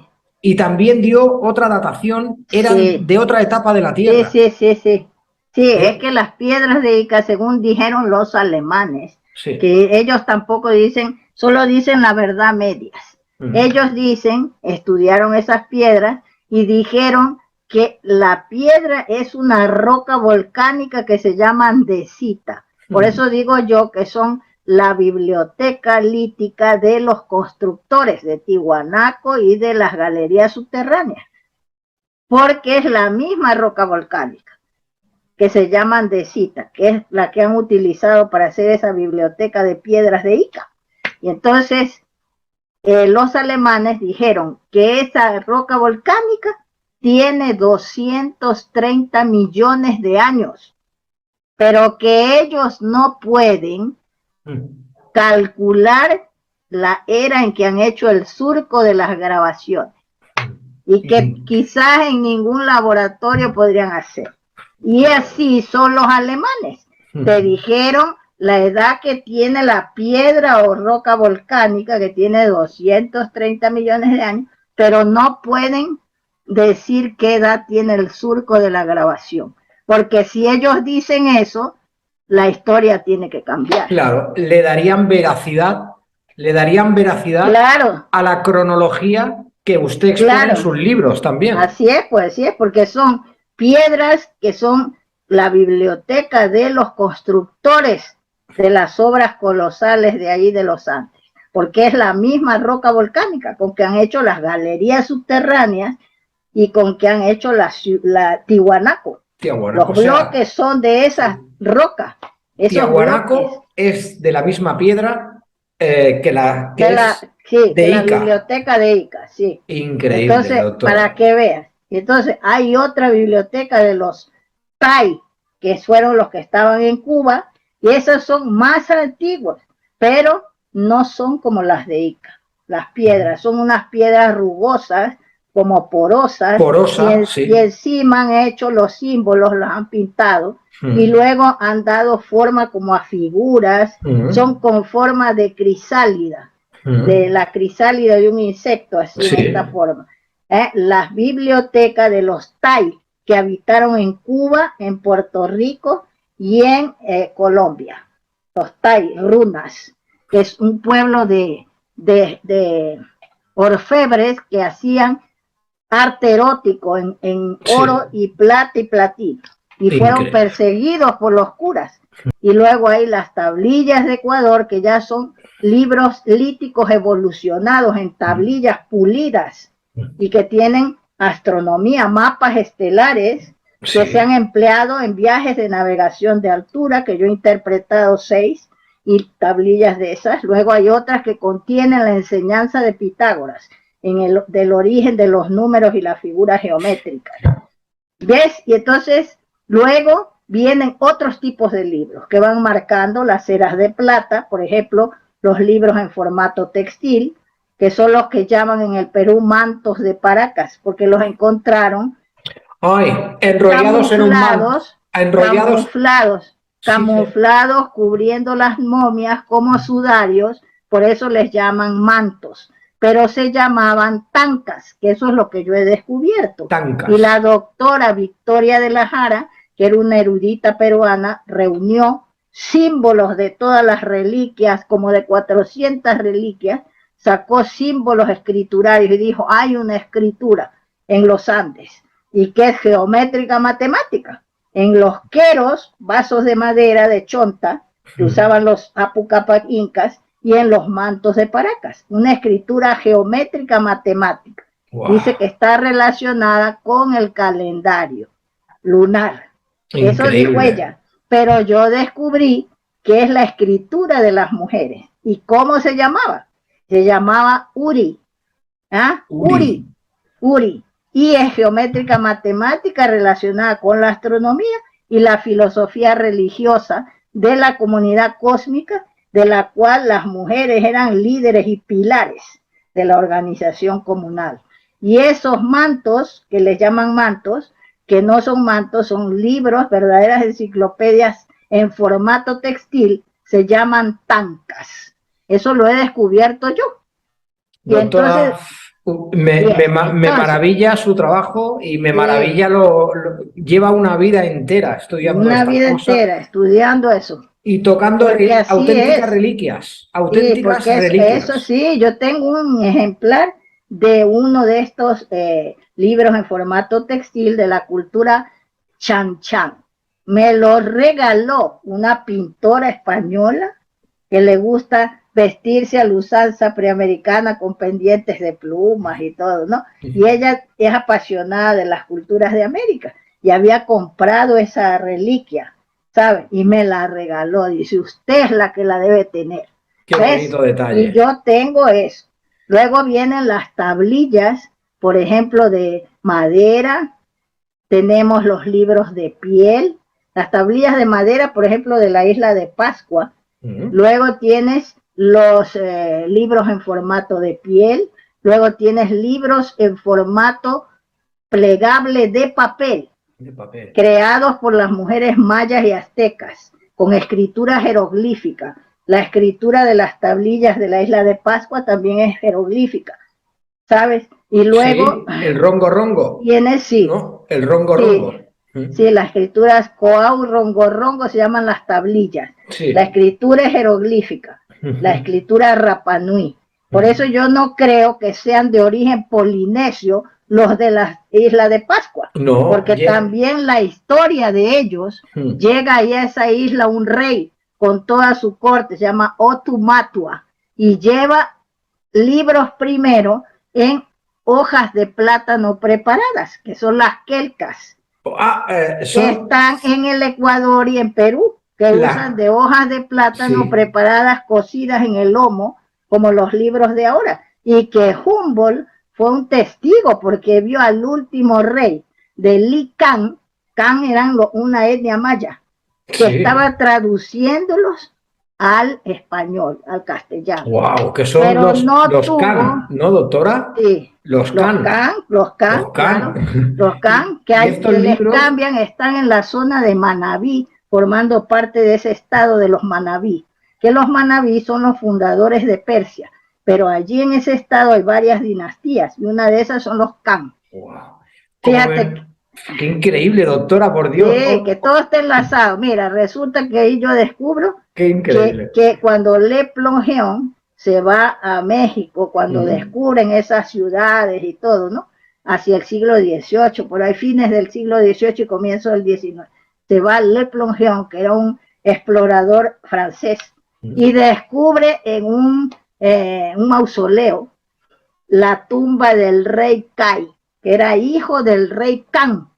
Y también dio otra datación, eran de otra etapa de la Tierra. Sí, es que las piedras de Ica, según dijeron los alemanes, que ellos tampoco dicen, solo dicen la verdad medias. Ellos dicen, estudiaron esas piedras y dijeron que la piedra es una roca volcánica que se llama andesita. Por eso digo yo que son la biblioteca lítica de los constructores de Tiwanaku y de las galerías subterráneas, porque es la misma roca volcánica que se llama andesita, que es la que han utilizado para hacer esa biblioteca de piedras de Ica. Y entonces los alemanes dijeron que esa roca volcánica tiene 230 millones de años, pero que ellos no pueden calcular la era en que han hecho el surco de las grabaciones y que quizás en ningún laboratorio podrían hacer. Y así son los alemanes. Te dijeron la edad que tiene la piedra o roca volcánica, que tiene 230 millones de años, pero no pueden decir qué edad tiene el surco de la grabación, porque si ellos dicen eso, la historia tiene que cambiar. Claro, le darían veracidad a la cronología que usted expone en sus libros también. Así es, porque son piedras que son la biblioteca de los constructores de las obras colosales de ahí de los Andes, porque es la misma roca volcánica con que han hecho las galerías subterráneas y con que han hecho la Tiwanaku. Los bloques son de esas rocas. Tiwanaku es de la misma piedra que la biblioteca de Ica, sí. Increíble, entonces, doctor. Para que veas. Entonces, hay otra biblioteca de los Tai, que fueron los que estaban en Cuba, y esas son más antiguas, pero no son como las de Ica. Las piedras son unas piedras rugosas, como porosas, y encima han hecho los símbolos, los han pintado, y luego han dado forma como a figuras, son con forma de crisálida, de la crisálida de un insecto, así en esta forma. Las bibliotecas de los Tai, que habitaron en Cuba, en Puerto Rico y en Colombia. Los Tai, runas, que es un pueblo de orfebres que hacían arte erótico en oro y plata y platino, y fueron perseguidos por los curas. Y luego hay las tablillas de Ecuador, que ya son libros líticos evolucionados en tablillas pulidas y que tienen astronomía, mapas estelares que se han empleado en viajes de navegación de altura, que yo he interpretado 6 y tablillas de esas. Luego hay otras que contienen la enseñanza de Pitágoras del origen de los números y las figuras geométricas. ¿Ves? Y entonces luego vienen otros tipos de libros que van marcando las eras de plata, por ejemplo, los libros en formato textil, que son los que llaman en el Perú mantos de Paracas, porque los encontraron enrollados en un manto. Camuflados, cubriendo las momias como sudarios, por eso les llaman mantos. pero se llamaban tancas, que eso es lo que yo he descubierto. Tancas. Y la doctora Victoria de la Jara, que era una erudita peruana, reunió símbolos de todas las reliquias, como de 400 reliquias, sacó símbolos escriturarios y dijo, hay una escritura en los Andes, y que es geométrica matemática. En los queros, vasos de madera de chonta, que usaban los Apu Capac incas, y en los mantos de Paracas, una escritura geométrica matemática. Wow. Dice que está relacionada con el calendario lunar. Increíble. Eso dijo ella. Pero yo descubrí que es la escritura de las mujeres. ¿Y cómo se llamaba? Se llamaba Uri. ¿Ah? Uri. Uri. Y es geométrica matemática relacionada con la astronomía y la filosofía religiosa de la comunidad cósmica, de la cual las mujeres eran líderes y pilares de la organización comunal. Y esos mantos, que les llaman mantos, que no son mantos, son libros, verdaderas enciclopedias en formato textil, se llaman tancas. Eso lo he descubierto yo. Y doctora, entonces, me maravilla su trabajo y me maravilla lleva una vida entera estudiando una vida entera estudiando eso. Y tocando auténticas reliquias, auténticas reliquias. Eso sí, yo tengo un ejemplar de uno de estos libros en formato textil de la cultura Chan Chan. Me lo regaló una pintora española que le gusta vestirse a la usanza preamericana con pendientes de plumas y todo, ¿no? Y ella es apasionada de las culturas de América y había comprado esa reliquia, ¿sabe? Y me la regaló. Dice, usted es la que la debe tener. Qué bonito detalle. Y yo tengo eso. Luego vienen las tablillas, por ejemplo, de madera. Tenemos los libros de piel. Las tablillas de madera, por ejemplo, de la isla de Pascua. Luego tienes los libros en formato de piel. Luego tienes libros en formato plegable de papel. Creados por las mujeres mayas y aztecas, con escritura jeroglífica. La escritura de las tablillas de la isla de Pascua también es jeroglífica, ¿sabes? Y luego... Sí, el rongo rongo. Tiene, sí. ¿No? El rongo rongo. Sí, las escrituras coau, rongo rongo se llaman las tablillas. Sí. La escritura es jeroglífica, la escritura Rapanui. Por eso yo no creo que sean de origen polinesio los de la isla de Pascua, no, porque también la historia de ellos llega ahí a esa isla un rey con toda su corte, se llama Otumatua, y lleva libros primero en hojas de plátano preparadas, que son las quelcas, que están en el Ecuador y en Perú, que usan de hojas de plátano preparadas, cocidas en el lomo, como los libros de ahora, y que Humboldt fue un testigo porque vio al último rey de Lican. Can eran una etnia maya, que estaba traduciéndolos al español, al castellano. Wow, que son pero los Can, ¿no, doctora? Sí. Los Can, que hay que les cambian, están en la zona de Manabí, formando parte de ese estado de los Manabí, que los Manabí son los fundadores de Persia, pero allí en ese estado hay varias dinastías, y una de esas son los Can. Wow. Fíjate. Qué increíble, doctora, por Dios. Sí, que todo está enlazado. Mira, resulta que ahí yo descubro que cuando Le Plongeon se va a México, cuando descubren esas ciudades y todo, ¿no? Hacia el siglo XVIII, por ahí fines del siglo XVIII y comienzo del XIX, se va Le Plongeon, que era un explorador francés, y descubre en un mausoleo la tumba del rey Kai, que era hijo del rey Can.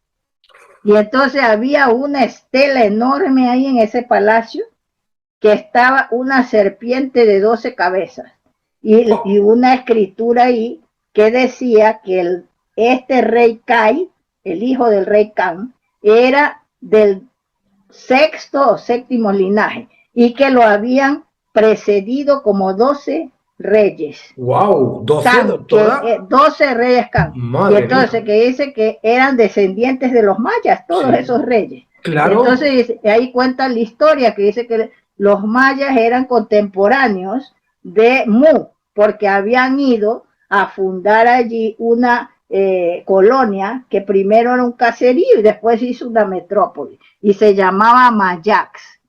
Y entonces había una estela enorme ahí en ese palacio, que estaba una serpiente de 12 cabezas, y una escritura ahí que decía que este rey Kai, el hijo del rey Can, era del sexto o séptimo linaje, y que lo habían precedido como 12 reyes. ¡Wow! ¿12, doctora? 12 reyes Can. Y entonces que dice que eran descendientes de los mayas, todos esos reyes. Claro. Entonces ahí cuenta la historia que dice que los mayas eran contemporáneos de Mu, porque habían ido a fundar allí una colonia que primero era un caserío y después hizo una metrópoli y se llamaba Mayax.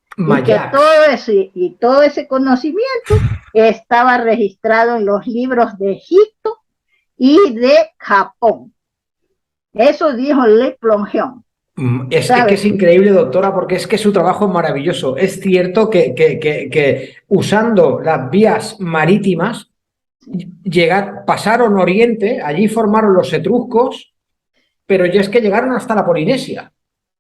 Y todo ese conocimiento estaba registrado en los libros de Egipto y de Japón. Eso dijo Le Plongeon. Es que es increíble, doctora, porque es que su trabajo es maravilloso. Es cierto que usando las vías marítimas pasaron Oriente, allí formaron los etruscos, pero ya es que llegaron hasta la Polinesia.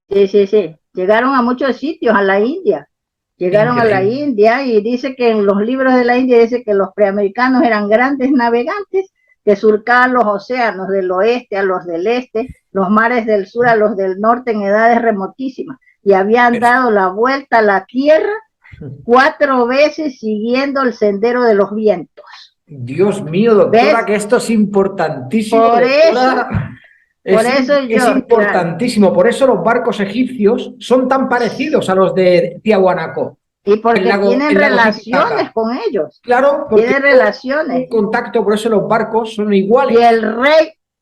Sí. Llegaron a muchos sitios, a la India. Llegaron increíble. A la India y dice que en los libros de la India dice que los preamericanos eran grandes navegantes que surcaban los océanos del oeste a los del este, los mares del sur a los del norte en edades remotísimas y habían dado la vuelta a la tierra 4 veces siguiendo el sendero de los vientos. Dios mío, doctora, ¿ves? Que esto es importantísimo. Por eso es importantísimo. Claro. Por eso los barcos egipcios son tan parecidos a los de Tiahuanaco. Y porque tienen relaciones con ellos. Claro, porque tienen relaciones. Un contacto, por eso los barcos son iguales. Y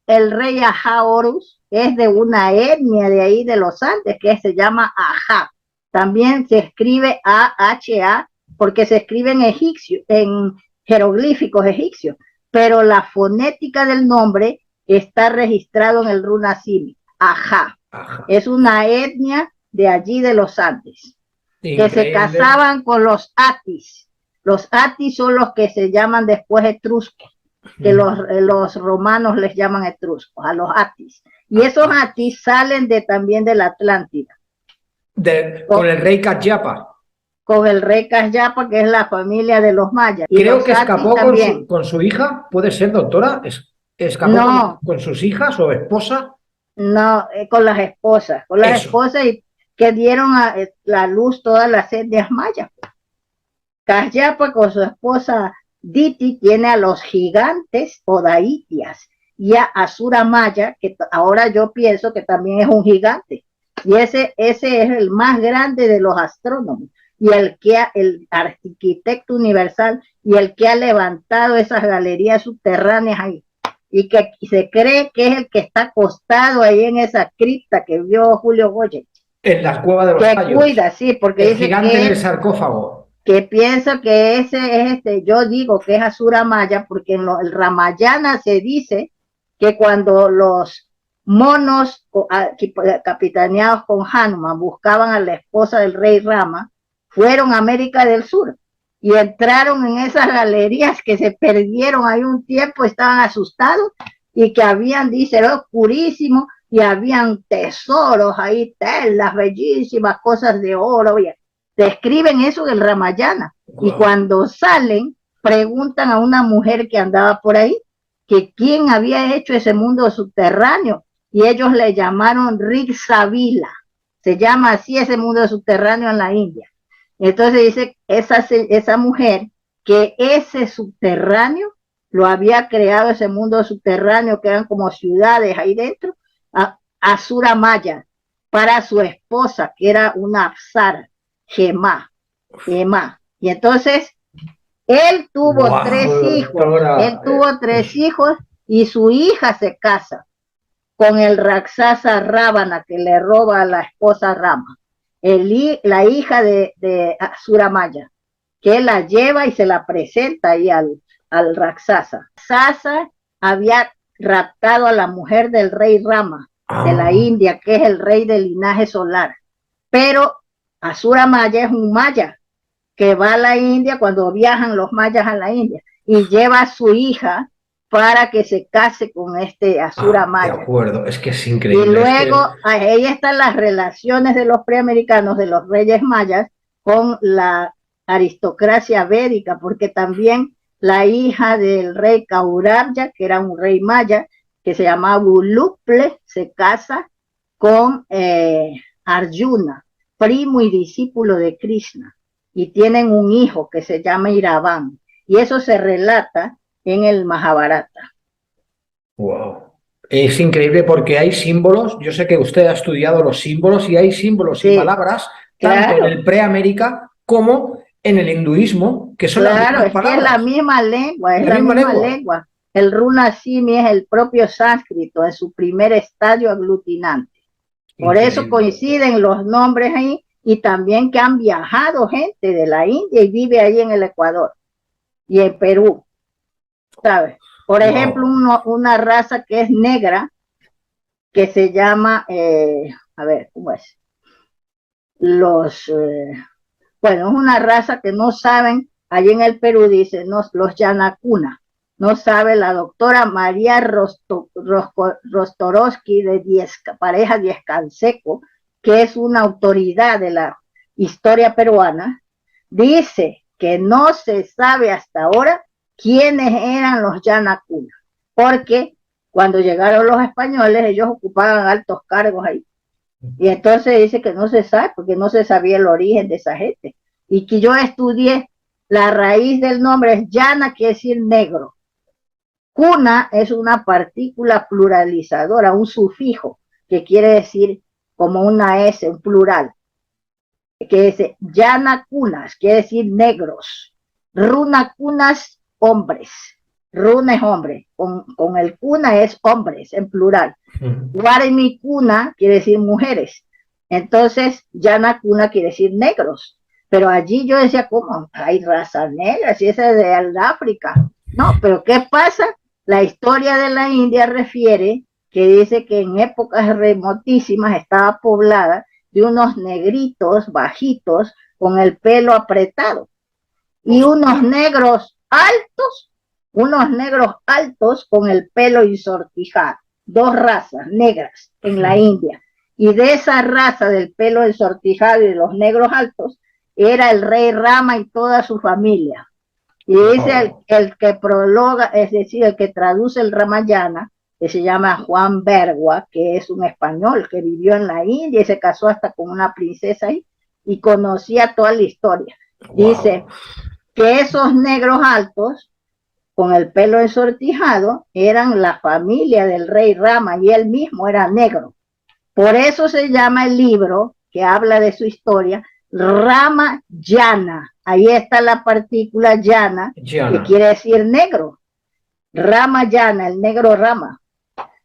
el rey Aja Horus es de una etnia de ahí de los Andes que se llama Aja. También se escribe A-H-A porque se escribe en egipcio, en jeroglíficos egipcios, pero la fonética del nombre está registrado en el runa Simi, Aja. Es una etnia de allí de los Andes. Increíble. Que se casaban con los Atis. Los Atis son los que se llaman después etruscos, que los romanos les llaman etruscos, a los Atis. Y esos Atis salen también de la Atlántida. Con el rey Casyapa. Con el rey Casyapa, que es la familia de los mayas. Y creo que escapó con su hija, ¿puede ser, doctora? ¿Escapó con sus hijas o esposa? No, con las esposas. Con las esposas y que dieron a la luz todas las etnias mayas. Casyapa con su esposa Diti tiene a los gigantes Odaitias y a Asura Maya, que ahora yo pienso que también es un gigante. Y ese es el más grande de los astrónomos y el arquitecto universal y el que ha levantado esas galerías subterráneas ahí. Y que se cree que es el que está acostado ahí en esa cripta que vio Julio Goye. En las cuevas de los Cayos. Cuida, sí, porque el dice gigante en el sarcófago. Que piensa que ese es yo digo que es Asura Maya, porque en el Ramayana se dice que cuando los monos capitaneados con Hanuman buscaban a la esposa del rey Rama, fueron a América del Sur y entraron en esas galerías que se perdieron ahí un tiempo, estaban asustados y que habían, dice, era oscurísimo, y habían tesoros ahí, telas bellísimas, cosas de oro. Describen eso del Ramayana. Wow. Y cuando salen, preguntan a una mujer que andaba por ahí, que quién había hecho ese mundo subterráneo. Y ellos le llamaron Riksavila. Se llama así ese mundo subterráneo en la India. Entonces dice esa mujer que ese subterráneo lo había creado, ese mundo subterráneo, que eran como ciudades ahí dentro, Asura Maya, para su esposa, que era una Apsara, Gemá. Y entonces, él tuvo 3 hijos, tuvo 3 hijos, y su hija se casa con el Raksasa Ravana, que le roba a la esposa Rama, la hija de Asura Maya, que la lleva y se la presenta ahí al Raksasa. Raksasa había raptado a la mujer del rey Rama de la India, que es el rey del linaje solar, pero Asura Maya es un maya que va a la India cuando viajan los mayas a la India y lleva a su hija para que se case con este Asura Maya. De acuerdo, es que es increíble. Y luego ahí están las relaciones de los preamericanos, de los reyes mayas, con la aristocracia védica, porque también la hija del rey Kaurabya, que era un rey maya, que se llamaba Guluple, se casa con Arjuna, primo y discípulo de Krishna, y tienen un hijo que se llama Iravan, y eso se relata en el Mahabharata. Wow. Es increíble porque hay símbolos, yo sé que usted ha estudiado los símbolos y hay símbolos y palabras, tanto en el Preamérica como en el hinduismo, que son las mismas palabras. Es la misma lengua, es la misma lengua. el runa simi es el propio sánscrito en su primer estadio aglutinante. Por eso coinciden los nombres ahí, y también que han viajado gente de la India y vive ahí en el Ecuador y en Perú, ¿sabes? Por ejemplo, una raza que es negra, que se llama, a ver, ¿cómo es? Bueno, es una raza que no saben, allí en el Perú dicen los Yanacuna, no sabe la doctora María Rostorowski de pareja Diez Canseco, que es una autoridad de la historia peruana, dice que no se sabe hasta ahora quiénes eran los Yanacuna, porque cuando llegaron los españoles ellos ocupaban altos cargos ahí. Y entonces dice que no se sabe, porque no se sabía el origen de esa gente. Y que yo estudié, la raíz del nombre es llana, quiere decir negro. Cuna es una partícula pluralizadora, un sufijo, que quiere decir como una S, un plural. Que dice llana cunas, quiere decir negros. Runa cunas, hombres. Runa es hombre, con el cuna es hombres, en plural. Guaremi cuna quiere decir mujeres. Entonces, llana cuna quiere decir negros. Pero allí yo decía, ¿cómo? Hay razas negras, y esa es de África. No, pero ¿qué pasa? La historia de la India refiere que dice que en épocas remotísimas estaba poblada de unos negritos bajitos con el pelo apretado y unos negros altos con el pelo ensortijado. Dos razas negras en la India. Y de esa raza del pelo ensortijado y de los negros altos era el rey Rama y toda su familia. Y dice el que prologa, es decir, el que traduce el Ramayana, que se llama Juan Bergua, que es un español que vivió en la India y se casó hasta con una princesa ahí y conocía toda la historia. Dice que esos negros altos con el pelo ensortijado eran la familia del rey Rama y él mismo era negro. Por eso se llama el libro que habla de su historia Ramayana. Ahí está la partícula llana, que quiere decir negro. Ramayana, el negro Rama.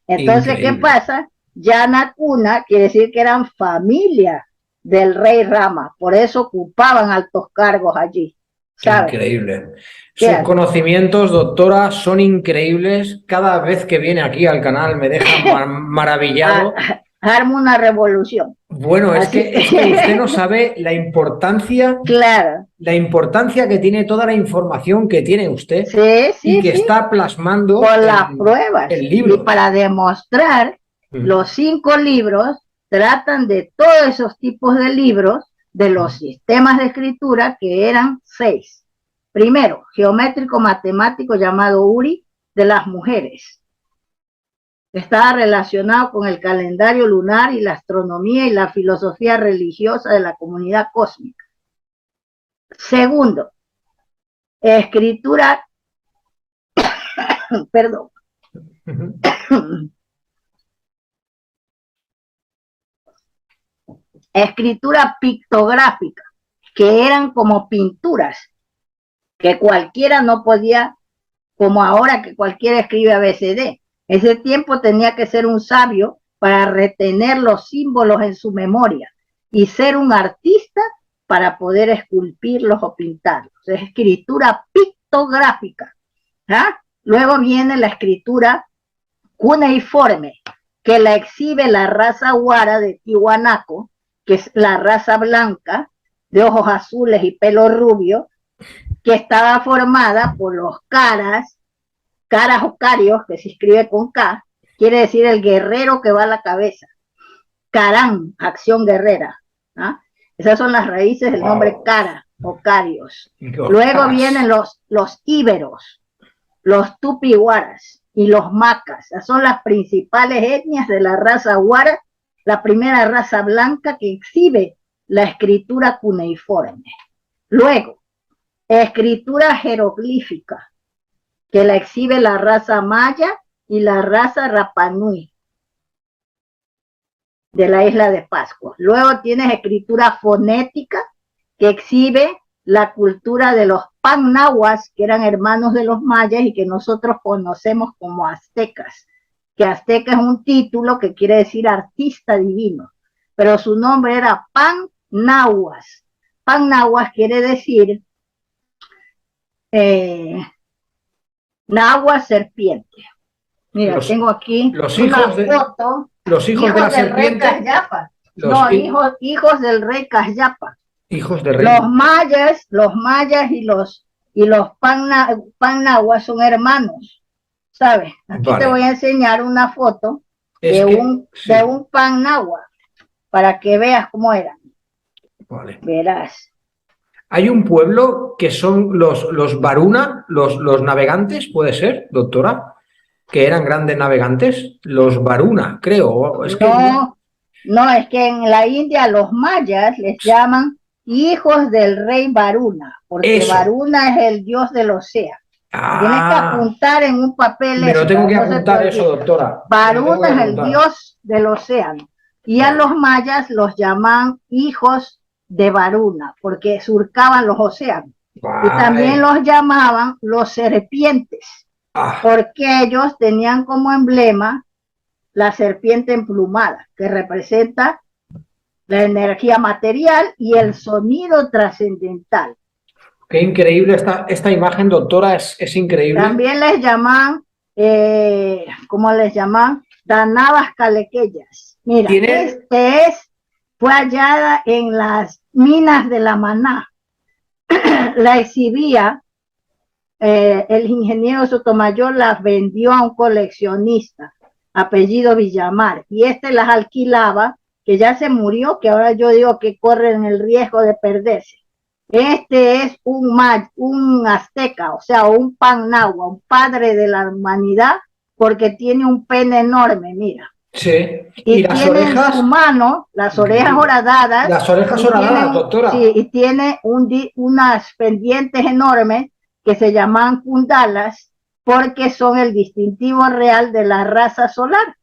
Entonces, increíble. ¿Qué pasa? Llana Cuna quiere decir que eran familia del rey Rama, por eso ocupaban altos cargos allí. ¿Sabes? Increíble. Sus conocimientos, doctora, son increíbles. Cada vez que viene aquí al canal me deja maravillado. Arma una revolución. Bueno, es que usted no sabe la importancia, claro, la importancia que tiene toda la información que tiene usted, y que está plasmando con las pruebas. El libro. Y para demostrar, los 5 libros tratan de todos esos tipos de libros, de los sistemas de escritura, que eran 6. Primero, geométrico matemático llamado Uri, de las mujeres. Estaba relacionado con el calendario lunar y la astronomía y la filosofía religiosa de la comunidad cósmica. Segundo, escritura, perdón, escritura pictográfica, que eran como pinturas, que cualquiera no podía, como ahora que cualquiera escribe ABCD. Ese tiempo tenía que ser un sabio para retener los símbolos en su memoria y ser un artista para poder esculpirlos o pintarlos. Es escritura pictográfica. Luego viene la escritura cuneiforme, que la exhibe la raza Huara de Tiwanaco, que es la raza blanca, de ojos azules y pelo rubio, que estaba formada por los caras o carios, que se escribe con K, quiere decir el guerrero que va a la cabeza. Carán, acción guerrera. Esas son las raíces del nombre cara o carios. Luego vienen los íberos, los tupi-huaras y los macas. Esas son las principales etnias de la raza huara, la primera raza blanca que exhibe la escritura cuneiforme. Luego, escritura jeroglífica, que la exhibe la raza maya y la raza Rapanui de la isla de Pascua. Luego tienes escritura fonética, que exhibe la cultura de los pannahuas, que eran hermanos de los mayas y que nosotros conocemos como aztecas, que azteca es un título que quiere decir artista divino, pero su nombre era pannahuas. Pannahuas quiere decir nahua serpiente. Mira, tengo aquí una foto. Los hijos de la serpiente. Rey Cayapa. No, hijos del rey Cayapa. Hijos del rey. Los mayas y los pannahuas son hermanos, ¿sabes? Aquí te voy a enseñar una foto de un pannahua para que veas cómo eran. Vale. Verás. Hay un pueblo que son los Varuna, los navegantes, ¿puede ser, doctora? Que eran grandes navegantes, los Varuna, creo. Es es que en la India los mayas les llaman hijos del rey Varuna, porque Varuna es el dios del océano. Tienes que apuntar en un papel. Pero tengo que apuntar eso, doctora. Varuna es el dios del océano. Y a los mayas los llaman hijos de Varuna, porque surcaban los océanos. Y también los llamaban los serpientes, porque ellos tenían como emblema la serpiente emplumada, que representa la energía material y el sonido trascendental. Qué increíble esta imagen, doctora, es increíble. También les llaman, ¿cómo les llaman? Danabas calequeyas. Mira, fue hallada en las minas de la Maná. La exhibía el ingeniero Sotomayor, las vendió a un coleccionista, apellido Villamar, y las alquilaba, que ya se murió, que ahora yo digo que corren el riesgo de perderse. Este es un azteca, o sea, un pannahua, un padre de la humanidad, porque tiene un pene enorme, mira. Sí. Y las tiene orejas, en su mano las orejas horadadas. Las orejas horadadas, doctora. Sí, y tiene unas pendientes enormes que se llaman kundalas, porque son el distintivo real de la raza solar.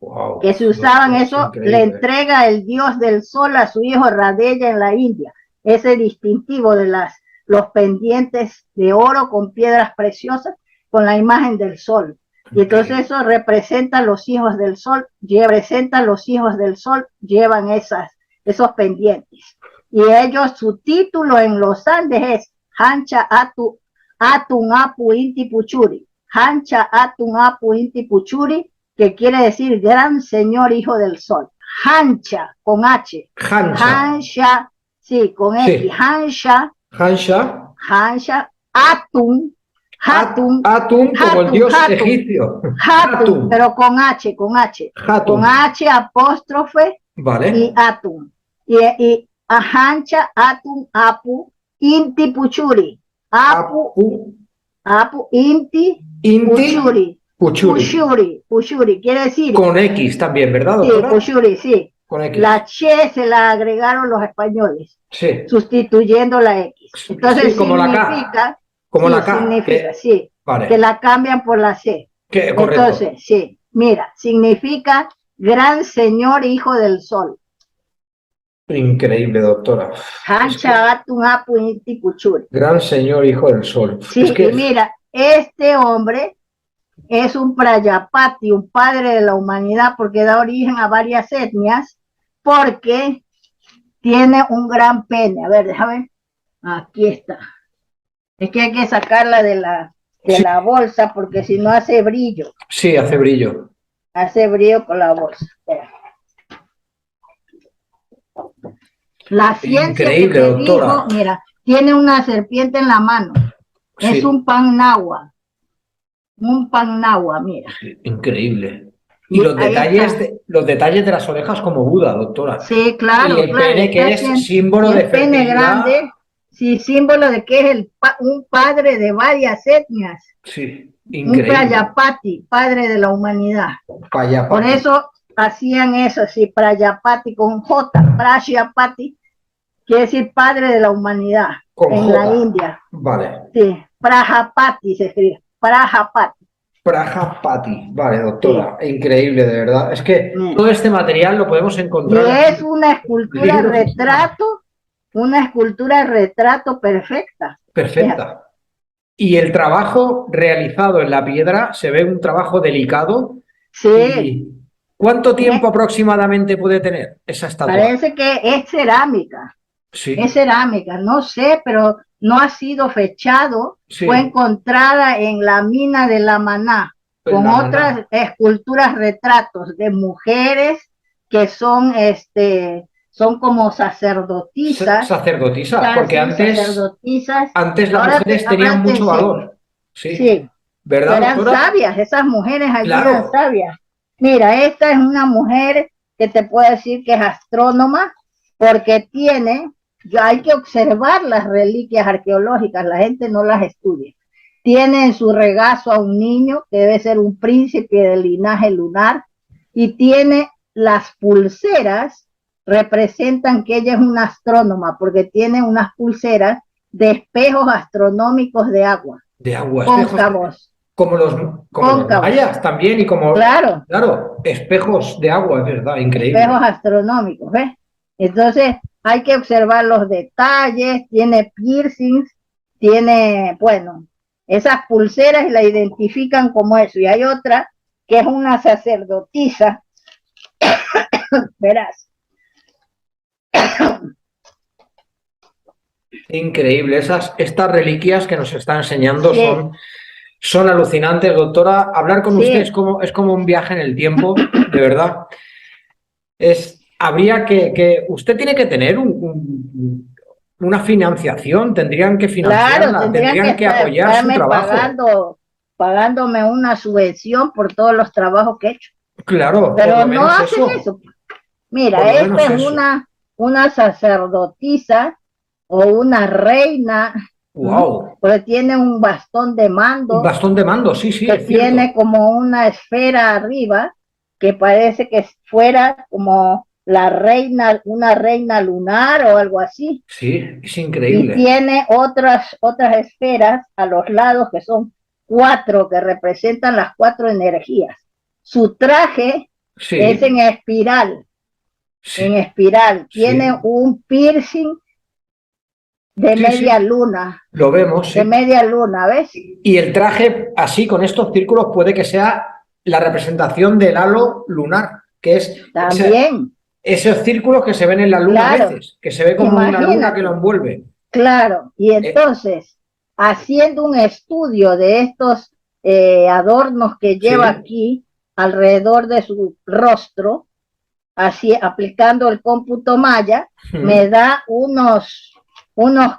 Wow, que se usaban, eso le entrega el dios del sol a su hijo Radeya en la India. Ese distintivo de los pendientes de oro con piedras preciosas con la imagen del sol. Y entonces eso representa a los hijos del sol, llevan esos pendientes. Y ellos, su título en los Andes es Hancha Atun Apu Inti Puchuri. Hancha Atun Apu Inti Puchuri, que quiere decir gran señor hijo del sol. Hancha, con H. Hansha, sí, con X. Sí. Hansha, Atun, como el dios egipcio. Hatun, pero con H. Hatun. Con H apóstrofe, vale. Y Atun. Y Hancha Atun Apu Inti Puchuri. Apu Inti Puchuri, quiere decir. Con X también, ¿verdad, doctora? Sí, Puchuri, sí. Con X. La che se la agregaron los españoles, sí. Sustituyendo la X. Entonces sí, como significa, la K. Como la K. Significa, sí, vale. Que la cambian por la C. Entonces, sí, mira, significa gran señor hijo del sol. Increíble, doctora. Gran señor hijo del sol. Sí, y mira, este hombre es un Prayapati, un padre de la humanidad, porque da origen a varias etnias, porque tiene un gran pene. A ver, déjame. Aquí está. Es que hay que sacarla de la bolsa, porque si no hace brillo. Sí, hace brillo. Hace brillo con la bolsa. Espera. La ciencia increíble, que te doctora. digo, mira, tiene una serpiente en la mano. Sí. Es un pannahua. Un pannahua, mira. Sí, increíble. Y los detalles de las orejas como Buda, doctora. Sí, claro. Y el pene que es símbolo de fertilidad. El pene grande, sí, símbolo de que es un padre de varias etnias. Sí, increíble. Un Prayapati, padre de la humanidad. Prayapati. Por eso hacían eso, así, Prayapati con J, Prayapati, quiere decir padre de la humanidad con en J. la India. Vale. Sí, Prajapati se escribe, Prajapati. Prajapati, vale, doctora, sí. Increíble, de verdad. Es que todo este material lo podemos encontrar. Y es una escultura retrato una escultura retrato perfecta. Perfecta. Fíjate. Y el trabajo realizado en la piedra se ve un trabajo delicado. Sí. ¿Y cuánto tiempo aproximadamente puede tener esa estatua? Parece que es cerámica. Sí. Es cerámica, no sé, pero no ha sido fechado. Sí. Fue encontrada en la mina de La Maná, con otras esculturas, retratos de mujeres que son, son como sacerdotisas. Sacerdotisas, porque antes las mujeres tenían mucho valor. Sí. Sí. ¿Verdad, eran doctora? sabias, esas mujeres allí Claro. eran sabias. Mira, esta es una mujer que te puedo decir que es astrónoma, porque hay que observar las reliquias arqueológicas, la gente no las estudia. Tiene en su regazo a un niño que debe ser un príncipe del linaje lunar, y tiene las pulseras, representan que ella es una astrónoma, porque tiene unas pulseras de espejos astronómicos de agua. De agua, cóncavos. Como los mayas también, y como, claro, espejos de agua, es verdad, increíble. Espejos astronómicos, ¿ves? Entonces hay que observar los detalles, tiene piercings, tiene, bueno, esas pulseras y la identifican como eso. Y hay otra que es una sacerdotisa, verás. Increíble, estas reliquias que nos está enseñando son alucinantes, doctora. Hablar con usted es como un viaje en el tiempo, de verdad. Habría que usted tiene que tener una financiación, tendrían que financiarla, claro, tendrían que apoyar su trabajo. Pagándome una subvención por todos los trabajos que he hecho. Claro, pero no hacen eso. Mira, esta es una sacerdotisa o una reina. Wow. Porque tiene un bastón de mando. Un bastón de mando, sí, que tiene como una esfera arriba, que parece que fuera como la reina, una reina lunar o algo así. Sí, es increíble. Y tiene otras esferas a los lados, que son 4, que representan las 4 energías. Su traje es en espiral. En espiral. Tiene un piercing de media luna. Lo vemos, de media luna, ¿ves? Y el traje, así, con estos círculos, puede que sea la representación del halo lunar, que es también esos círculos que se ven en la luna a veces, que se ve como una luna que lo envuelve. Claro, y entonces, haciendo un estudio de estos adornos que lleva aquí alrededor de su rostro, así aplicando el cómputo maya, me da unos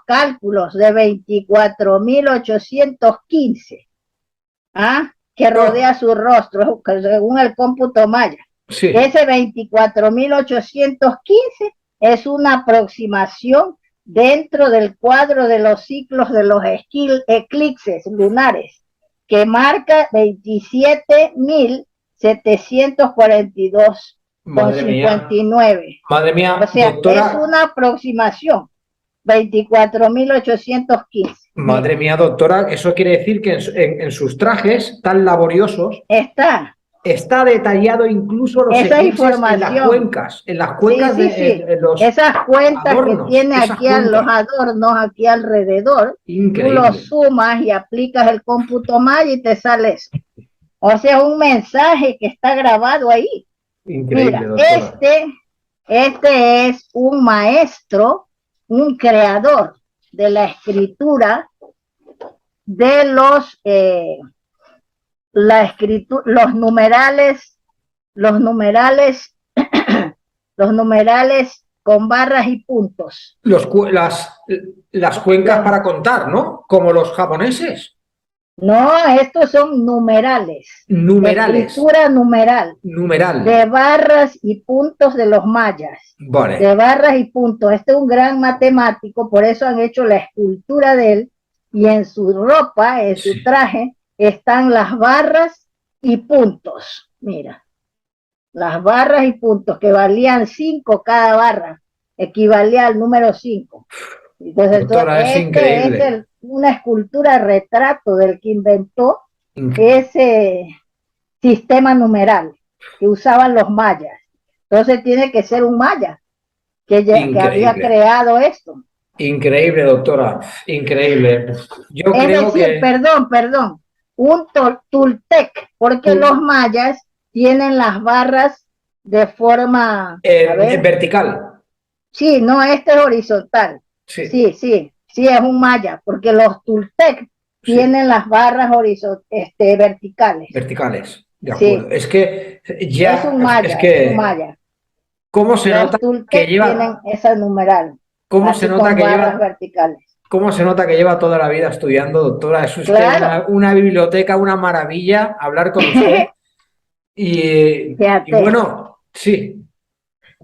cálculos de 24.815, que rodea su rostro, según el cómputo maya. Ese 24.815 es una aproximación dentro del cuadro de los ciclos de los eclipses lunares, que marca 27.742,59. Madre mía, o sea, doctora, es una aproximación. 24.815. Madre mía, doctora, eso quiere decir que en sus trajes tan laboriosos está detallado incluso los eclipses en las cuencas, de los esas cuentas adornos, que tiene aquí los adornos aquí alrededor. Increíble. Tú los sumas y aplicas el cómputo maya y te sale eso. O sea, un mensaje que está grabado ahí. Increíble, mira, doctora. este es un maestro, un creador de la escritura de los numerales los numerales con barras y puntos. Las cuencas para contar, ¿no? Como los japoneses. No, estos son numerales. Numerales. Escritura numeral. De barras y puntos de los mayas. Vale. De barras y puntos. Este es un gran matemático, por eso han hecho la escultura de él, y en su ropa, en su traje, están las barras y puntos. Mira. Las barras y puntos, que valían 5 cada barra, equivalía al número 5. Entonces, doctora, es increíble. Es una escultura retrato del que inventó ese sistema numeral que usaban los mayas. Entonces tiene que ser un maya. que había creado esto. Increíble, doctora, increíble. Yo Es creo decir, que... perdón, un tultec, porque los mayas tienen las barras de forma, a ver, vertical. Sí, no, este es horizontal. Sí. Sí, es un maya, porque los tultec tienen las barras verticales. Verticales, de acuerdo. Es que ya... Es un maya, es un maya. ¿Cómo se nota que lleva... tienen esa numeral. ¿Cómo se nota que barras verticales? ¿Cómo se nota que lleva toda la vida estudiando, doctora? Es usted una biblioteca, una maravilla hablar con usted. Y bueno, sí.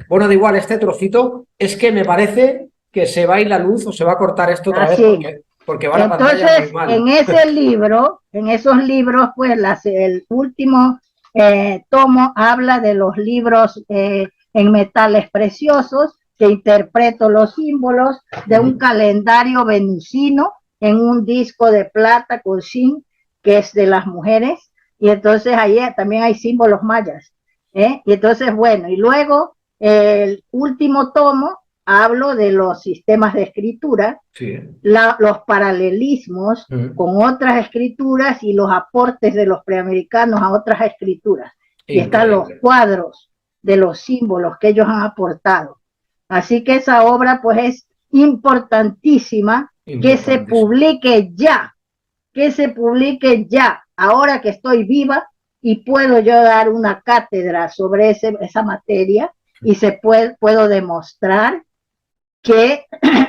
Bueno, da igual, este trocito es que me parece que se va a ir la luz o se va a cortar esto otra vez porque va la pantalla muy mal. En ese libro, en esos libros, pues el último tomo habla de los libros en metales preciosos, que interpreto los símbolos de un calendario venusino en un disco de plata con zinc, que es de las mujeres, y entonces ahí también hay símbolos mayas. Y entonces, bueno, y luego el último tomo hablo de los sistemas de escritura, los paralelismos con otras escrituras y los aportes de los preamericanos a otras escrituras. Y están los cuadros de los símbolos que ellos han aportado. Así que esa obra pues es importantísima, que se publique ya, ahora que estoy viva y puedo yo dar una cátedra sobre esa materia y puedo demostrar que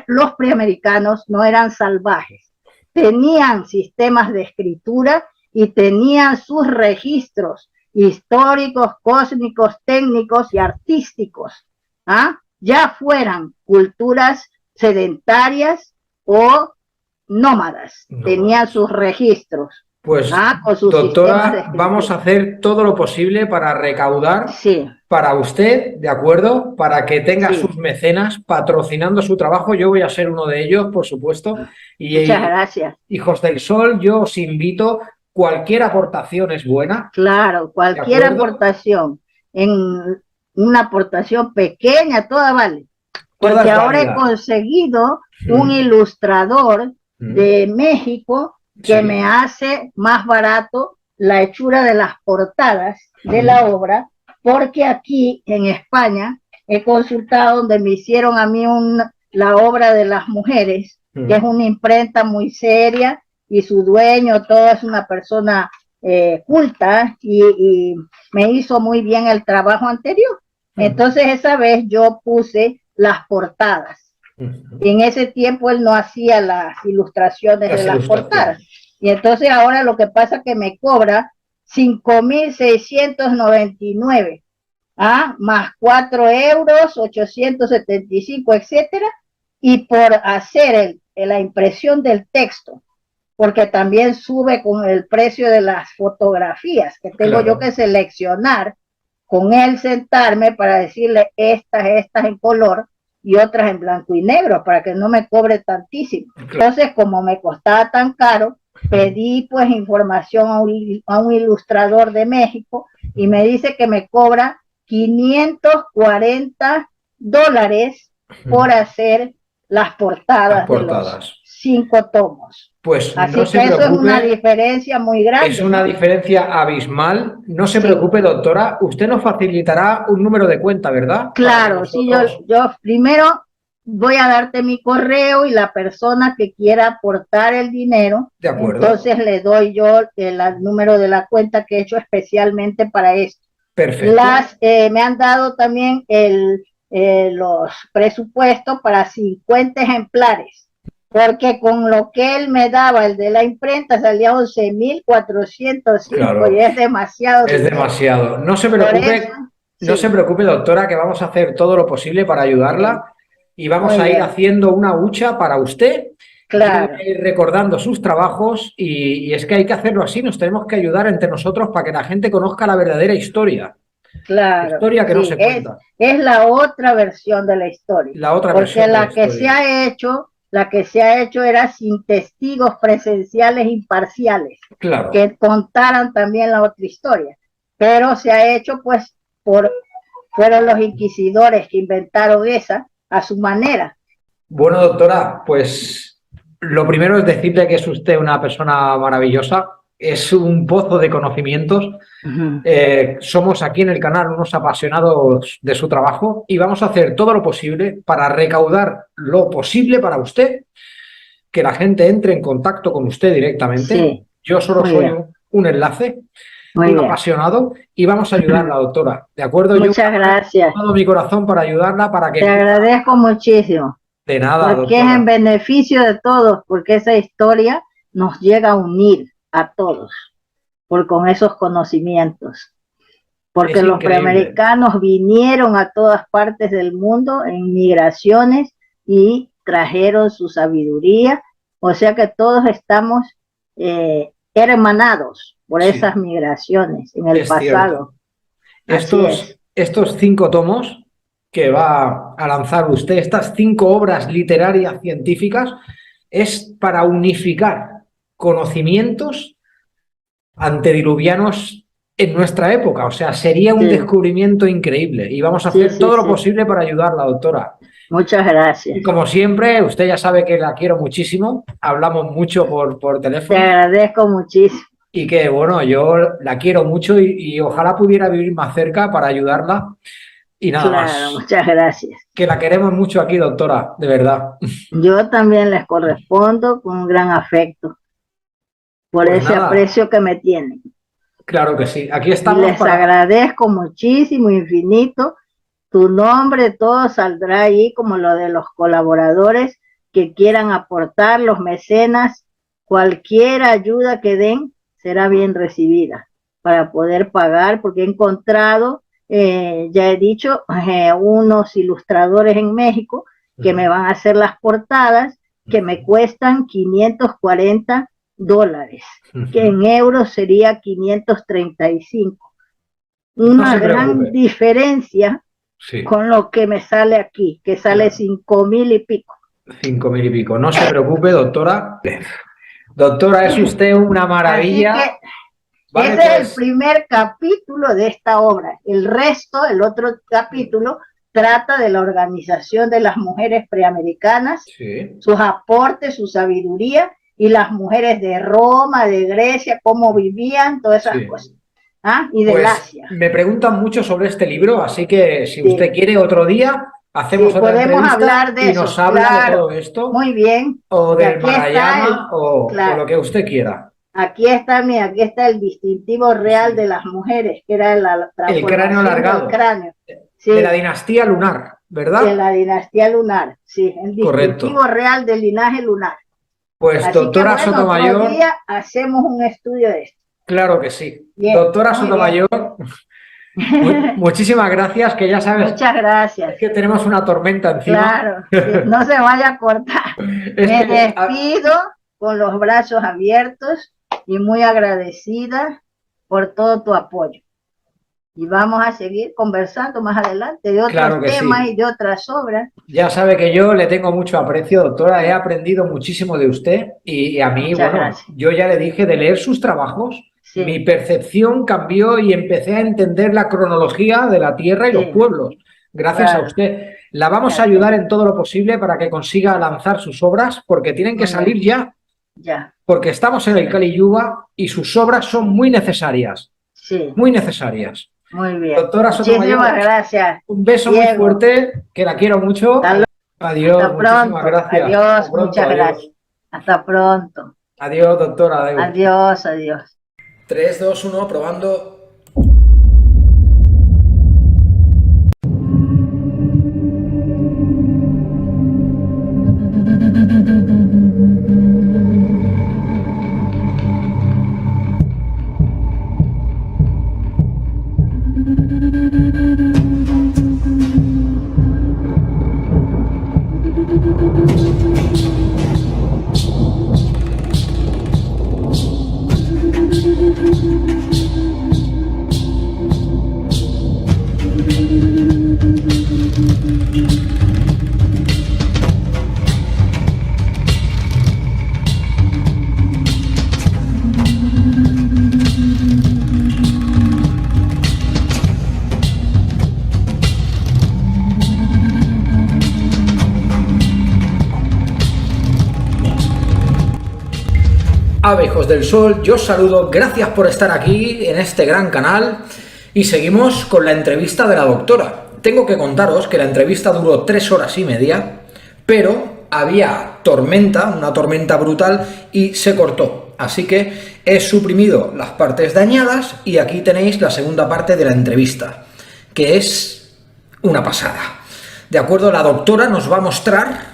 los preamericanos no eran salvajes, tenían sistemas de escritura y tenían sus registros históricos, cósmicos, técnicos y artísticos, ya fueran culturas sedentarias o nómadas, tenían sus registros. Pues, doctora, vamos a hacer todo lo posible para recaudar para usted, ¿de acuerdo? Para que tenga sus mecenas patrocinando su trabajo. Yo voy a ser uno de ellos, por supuesto. Muchas gracias. Hijos del Sol, yo os invito. Cualquier aportación es buena. Claro, cualquier aportación. Una aportación pequeña, toda vale. Porque ahora he conseguido un ilustrador de México que me hace más barato la hechura de las portadas de la obra, porque aquí en España he consultado donde me hicieron a mí la obra de las mujeres, que es una imprenta muy seria y su dueño, todo es una persona culta y me hizo muy bien el trabajo anterior. Entonces esa vez yo puse las portadas. Y en ese tiempo él no hacía las ilustraciones de las portadas. Y entonces ahora lo que pasa es que me cobra 5.699, más 4 euros, 875, etcétera. Y por hacer la impresión del texto, porque también sube con el precio de las fotografías, que tengo yo que seleccionar, con él sentarme para decirle estas en color y otras en blanco y negro, para que no me cobre tantísimo. Entonces, como me costaba tan caro, pedí pues información a un ilustrador de México y me dice que me cobra $540 por hacer las portadas de los 5 tomos. Pues así no que se eso preocupe, es una diferencia muy grande. Es una diferencia abismal. No se preocupe, doctora. Usted nos facilitará un número de cuenta, ¿verdad? Claro, sí, yo primero voy a darte mi correo y la persona que quiera aportar el dinero, de acuerdo, entonces le doy yo el número de la cuenta que he hecho especialmente para esto. Perfecto. Me han dado también los presupuestos para 50 ejemplares, porque con lo que él me daba, el de la imprenta, salía 11.405 y es demasiado. Es demasiado. No se preocupe, no se preocupe, doctora, que vamos a hacer todo lo posible para ayudarla y vamos a ir haciendo una hucha para usted. Claro. Yo voy a ir recordando sus trabajos y es que hay que hacerlo así, nos tenemos que ayudar entre nosotros para que la gente conozca la verdadera historia. Claro. La historia que no se cuenta. Es la otra versión de la historia. La otra versión de la historia. La que se ha hecho era sin testigos presenciales imparciales, claro, que contaran también la otra historia. Pero se ha hecho pues fueron los inquisidores que inventaron esa, a su manera. Bueno, doctora, pues lo primero es decirle que es usted una persona maravillosa, es un pozo de conocimientos. Somos aquí en el canal unos apasionados de su trabajo y vamos a hacer todo lo posible para recaudar lo posible para usted, que la gente entre en contacto con usted directamente. Sí. Yo solo soy un enlace, un apasionado, y vamos a ayudarla, doctora. ¿De acuerdo? Muchas gracias. Todo mi corazón para ayudarla, para que... Te agradezco muchísimo. De nada, porque doctora. Es en beneficio de todos, porque esa historia nos llega a unir a todos con esos conocimientos. Porque los preamericanos vinieron a todas partes del mundo en migraciones y trajeron su sabiduría, o sea que todos estamos hermanados por esas migraciones en el pasado. Estos 5 tomos que va a lanzar usted, estas 5 obras literarias científicas, es para unificar conocimientos antediluvianos en nuestra época. O sea, sería un descubrimiento increíble y vamos a hacer todo lo posible para ayudarla, doctora. Muchas gracias. Y como siempre, usted ya sabe que la quiero muchísimo, hablamos mucho por teléfono. Te agradezco muchísimo. Y que, bueno, yo la quiero mucho y ojalá pudiera vivir más cerca para ayudarla. Y nada más. Muchas gracias. Que la queremos mucho aquí, doctora, de verdad. Yo también les correspondo con un gran afecto por pues ese aprecio que me tienen. Claro que sí. Aquí estamos. Y les agradezco muchísimo, infinito. Tu nombre, todo saldrá ahí, como lo de los colaboradores que quieran aportar, los mecenas. Cualquier ayuda que den será bien recibida para poder pagar, porque he encontrado, ya he dicho, unos ilustradores en México que me van a hacer las portadas, que me cuestan $540, que en euros sería 535. Una gran diferencia con lo que me sale aquí, que sale 5,000 y pico. 5,000 y pico. No se preocupe, doctora. Doctora, es usted una maravilla. Así que vale, ese es el primer capítulo de esta obra. El resto, el otro capítulo, trata de la organización de las mujeres preamericanas, sus aportes, su sabiduría, y las mujeres de Roma, de Grecia, cómo vivían, todas esas cosas. Y de Asia. Me preguntan mucho sobre este libro, así que si usted quiere otro día, hacemos otra entrevista hablar de y nos habla de todo esto. Muy bien. O del Mahayana, o lo que usted quiera. Aquí está el distintivo real de las mujeres, que era el cráneo alargado. De la dinastía lunar, ¿verdad? De la dinastía lunar, sí. El distintivo real del linaje lunar. Pues así doctora que, Sotomayor. Otro día hacemos un estudio de esto. Claro que sí. Bien, doctora Sotomayor, muchísimas gracias, que ya sabes. Muchas gracias. Es que tenemos una tormenta encima. Claro, no se vaya a cortar. Me despido con los brazos abiertos y muy agradecida por todo tu apoyo. Y vamos a seguir conversando más adelante de otros temas y de otras obras. Ya sabe que yo le tengo mucho aprecio, doctora. He aprendido muchísimo de usted y a mí, gracias. Yo ya le dije de leer sus trabajos. Mi percepción cambió y empecé a entender la cronología de la tierra y los pueblos. Gracias a usted. La vamos a ayudar en todo lo posible para que consiga lanzar sus obras, porque tienen que salir ya. Porque estamos en el Kali Yuga y sus obras son muy necesarias. Muy necesarias. Muy bien. Doctora Sotomayor, muchísimas gracias. Un beso muy fuerte, que la quiero mucho. Adiós, hasta pronto. Muchísimas gracias. Adiós, muchas gracias. Hasta pronto. Adiós, doctora. Adiós, adiós. 3, 2, 1, probando. Ave, hijos del sol, yo os saludo, gracias por estar aquí en este gran canal y seguimos con la entrevista de la doctora. Tengo que contaros que la entrevista duró 3 horas y media, pero había tormenta, una tormenta brutal y se cortó. Así que he suprimido las partes dañadas y aquí tenéis la segunda parte de la entrevista, que es una pasada. De acuerdo, la doctora nos va a mostrar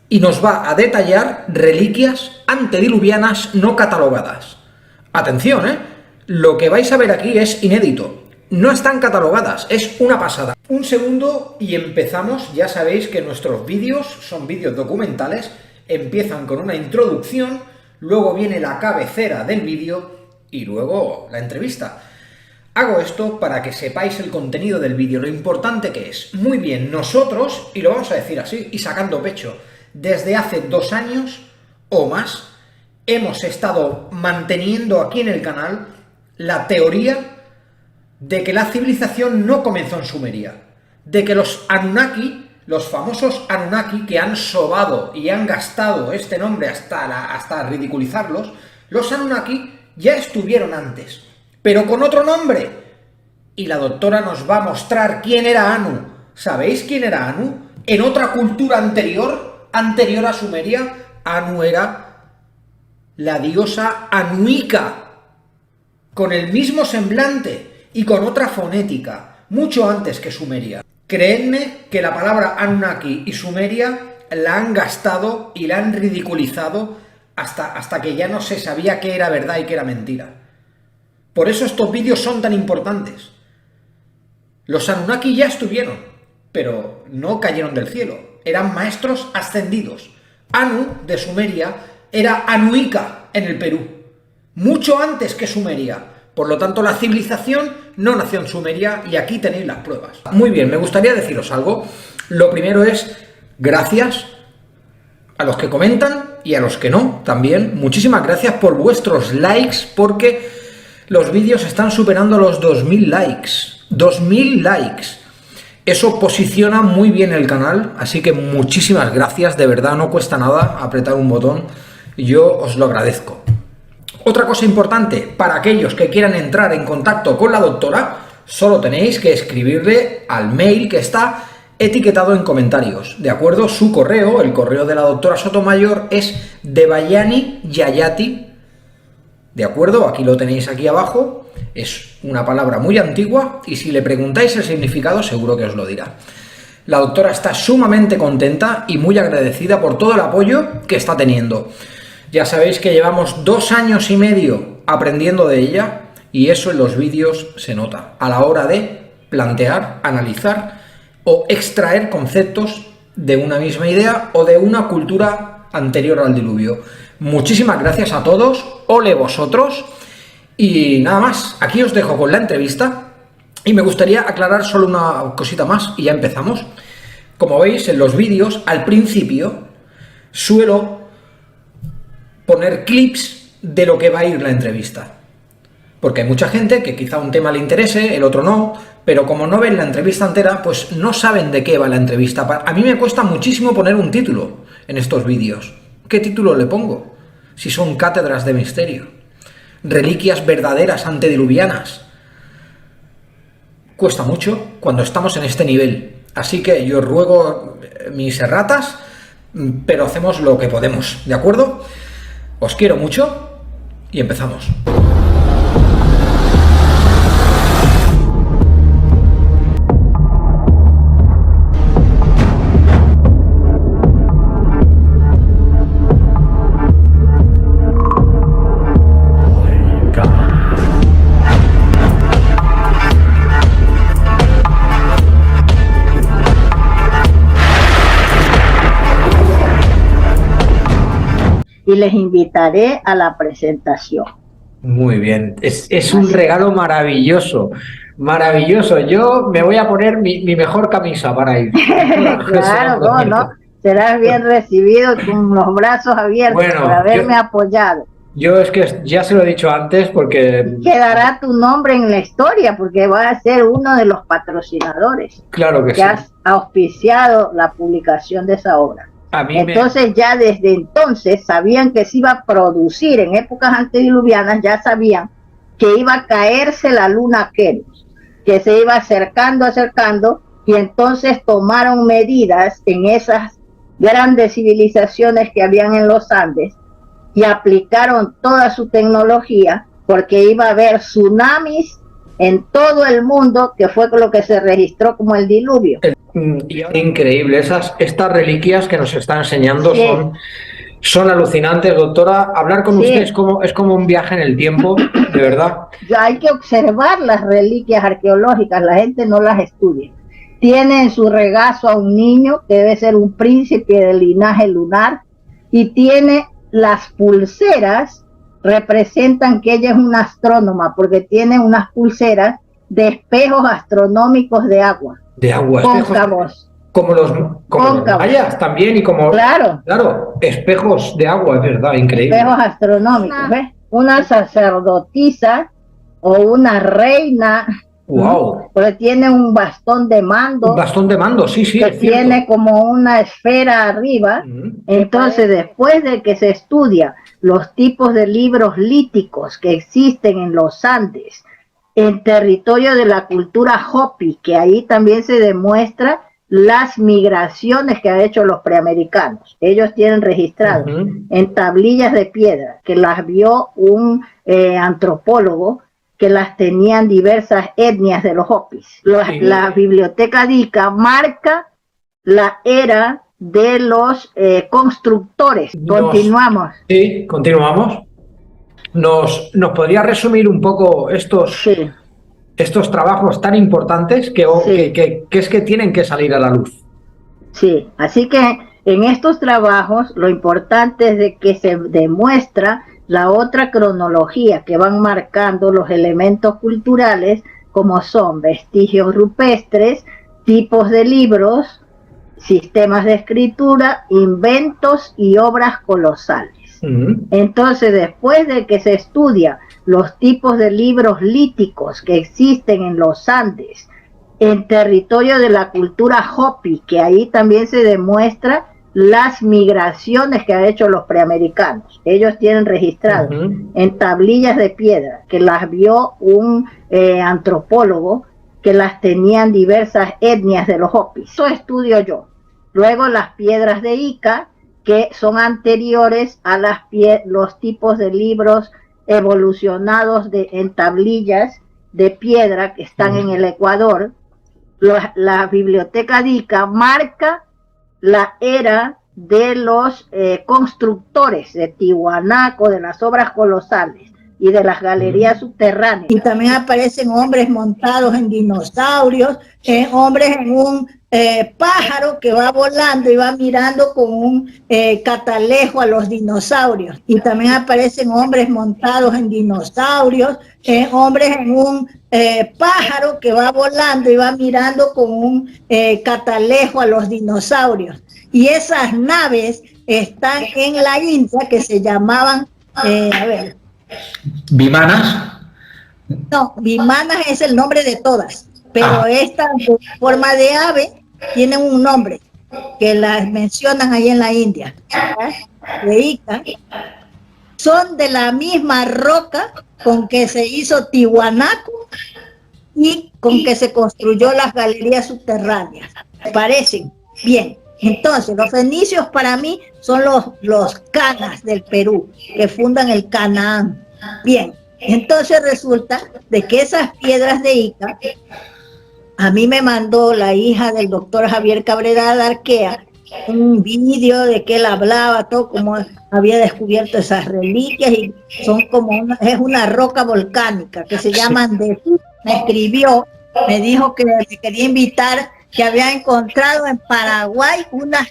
y nos va a detallar reliquias antediluvianas no catalogadas. Atención, lo que vais a ver aquí es inédito. No están catalogadas, es una pasada. Un segundo y empezamos. Ya sabéis que nuestros vídeos son vídeos documentales. Empiezan con una introducción, luego viene la cabecera del vídeo y luego la entrevista. Hago esto para que sepáis el contenido del vídeo, lo importante que es. Muy bien, nosotros, y lo vamos a decir así, y sacando pecho, desde hace 2 años o más, hemos estado manteniendo aquí en el canal la teoría de que la civilización no comenzó en Sumeria, de que los Anunnaki, los famosos Anunnaki que han sobado y han gastado este nombre hasta ridiculizarlos, los Anunnaki ya estuvieron antes, pero con otro nombre. Y la doctora nos va a mostrar quién era Anu. ¿Sabéis quién era Anu? En otra cultura anterior a Sumeria, Anu era la diosa Anuika, con el mismo semblante y con otra fonética, mucho antes que Sumeria. Creedme que la palabra Anunnaki y Sumeria la han gastado y la han ridiculizado hasta que ya no se sabía qué era verdad y qué era mentira. Por eso estos vídeos son tan importantes. Los Anunnaki ya estuvieron, pero no cayeron del cielo. Eran maestros ascendidos. Anu, de Sumeria, era Anuika en el Perú, mucho antes que Sumeria. Por lo tanto, la civilización no nació en Sumeria y aquí tenéis las pruebas. Muy bien, me gustaría deciros algo. Lo primero es gracias a los que comentan y a los que no también. Muchísimas gracias por vuestros likes, porque los vídeos están superando los 2000 likes. 2000 likes. Eso posiciona muy bien el canal, así que muchísimas gracias, de verdad, no cuesta nada apretar un botón, yo os lo agradezco. Otra cosa importante, para aquellos que quieran entrar en contacto con la doctora, solo tenéis que escribirle al mail que está etiquetado en comentarios, ¿de acuerdo? Su correo, el correo de la doctora Sotomayor, es debayaniyayati, ¿de acuerdo? Aquí lo tenéis aquí abajo. Es una palabra muy antigua y si le preguntáis el significado seguro que os lo dirá. La doctora está sumamente contenta y muy agradecida por todo el apoyo que está teniendo. Ya sabéis que llevamos 2 años y medio aprendiendo de ella y eso en los vídeos se nota a la hora de plantear, analizar o extraer conceptos de una misma idea o de una cultura anterior al diluvio. Muchísimas gracias a todos, ole vosotros. Y nada más, aquí os dejo con la entrevista y me gustaría aclarar solo una cosita más y ya empezamos. Como veis en los vídeos, al principio suelo poner clips de lo que va a ir la entrevista. Porque hay mucha gente que quizá un tema le interese, el otro no, pero como no ven la entrevista entera, pues no saben de qué va la entrevista. A mí me cuesta muchísimo poner un título en estos vídeos. ¿Qué título le pongo? Si son cátedras de misterio. Reliquias verdaderas antediluvianas. Cuesta mucho cuando estamos en este nivel. Así que yo ruego mis erratas, pero hacemos lo que podemos, ¿de acuerdo? Os quiero mucho y empezamos. Y les invitaré a la presentación. Muy bien, es un regalo maravilloso, maravilloso. Yo me voy a poner mi mejor camisa para ir. Claro, no, serás bien recibido con los brazos abiertos por haberme apoyado. Yo es que ya se lo he dicho antes porque... Quedará tu nombre en la historia porque vas a ser uno de los patrocinadores. Claro que sí. has auspiciado la publicación de esa obra. Entonces ya desde entonces sabían que se iba a producir en épocas antediluvianas, ya sabían que iba a caerse la luna Keros, que se iba acercando, y entonces tomaron medidas en esas grandes civilizaciones que habían en los Andes y aplicaron toda su tecnología, porque iba a haber tsunamis en todo el mundo, que fue lo que se registró como el diluvio. Increíble, estas reliquias que nos está enseñando son alucinantes, doctora. Hablar con usted es como un viaje en el tiempo, de verdad. Hay que observar las reliquias arqueológicas, la gente no las estudia. Tiene en su regazo a un niño que debe ser un príncipe del linaje lunar, y tiene las pulseras, representan que ella es una astrónoma, porque tiene unas pulseras de espejos astronómicos de agua. De agua, cóncavos. Como los mayas también, y como... Claro, espejos de agua, es verdad, increíble. Espejos astronómicos, ¿ves? Una sacerdotisa o una reina. Wow. Porque tiene un bastón de mando. Un bastón de mando, sí, que tiene como una esfera arriba. Entonces, después de que se estudia los tipos de libros líticos que existen en los Andes, en territorio de la cultura Hopi, que ahí también se demuestra las migraciones que han hecho los preamericanos. Ellos tienen registrado en tablillas de piedra, que las vio un antropólogo, que las tenían diversas etnias de los Hopis. La biblioteca de Ica marca la era de los constructores. Continuamos. Sí, continuamos. ¿Nos podría resumir un poco estos trabajos tan importantes que es que tienen que salir a la luz? Sí, así que en estos trabajos lo importante es de que se demuestra la otra cronología, que van marcando los elementos culturales, como son vestigios rupestres, tipos de libros, sistemas de escritura, inventos y obras colosales. Entonces, después de que se estudia los tipos de libros líticos que existen en los Andes, en territorio de la cultura Hopi, que ahí también se demuestra las migraciones que han hecho los preamericanos. Ellos tienen registrado en tablillas de piedra, que las vio un antropólogo, que las tenían diversas etnias de los Hopis. Eso estudio yo. Luego las piedras de Ica, que son anteriores a los tipos de libros evolucionados en tablillas de piedra que están en el Ecuador. La biblioteca de Ica marca la era de los constructores de Tiwanaku, de las obras colosales y de las galerías subterráneas. Y también aparecen hombres montados en dinosaurios, hombres en un pájaro que va volando y va mirando con un catalejo a los dinosaurios. Y también aparecen hombres montados en dinosaurios, hombres en un pájaro que va volando y va mirando con un catalejo a los dinosaurios. Y esas naves están en la India, que se llamaban, ¿Vimanas? No, Vimanas es el nombre de todas, pero esta forma de ave tienen un nombre que las mencionan ahí en la India, de Ica. Son de la misma roca con que se hizo Tiwanaku y con que se construyó las galerías subterráneas. Parecen bien. Entonces, los fenicios para mí son los canas del Perú, que fundan el Canaán. Bien, entonces resulta de que esas piedras de Ica, a mí me mandó la hija del doctor Javier Cabrera de Arquea un vídeo de que él hablaba, todo como había descubierto esas reliquias, y son como es una roca volcánica que se llama Andesí. Me escribió, me dijo que me quería invitar, que había encontrado en Paraguay unas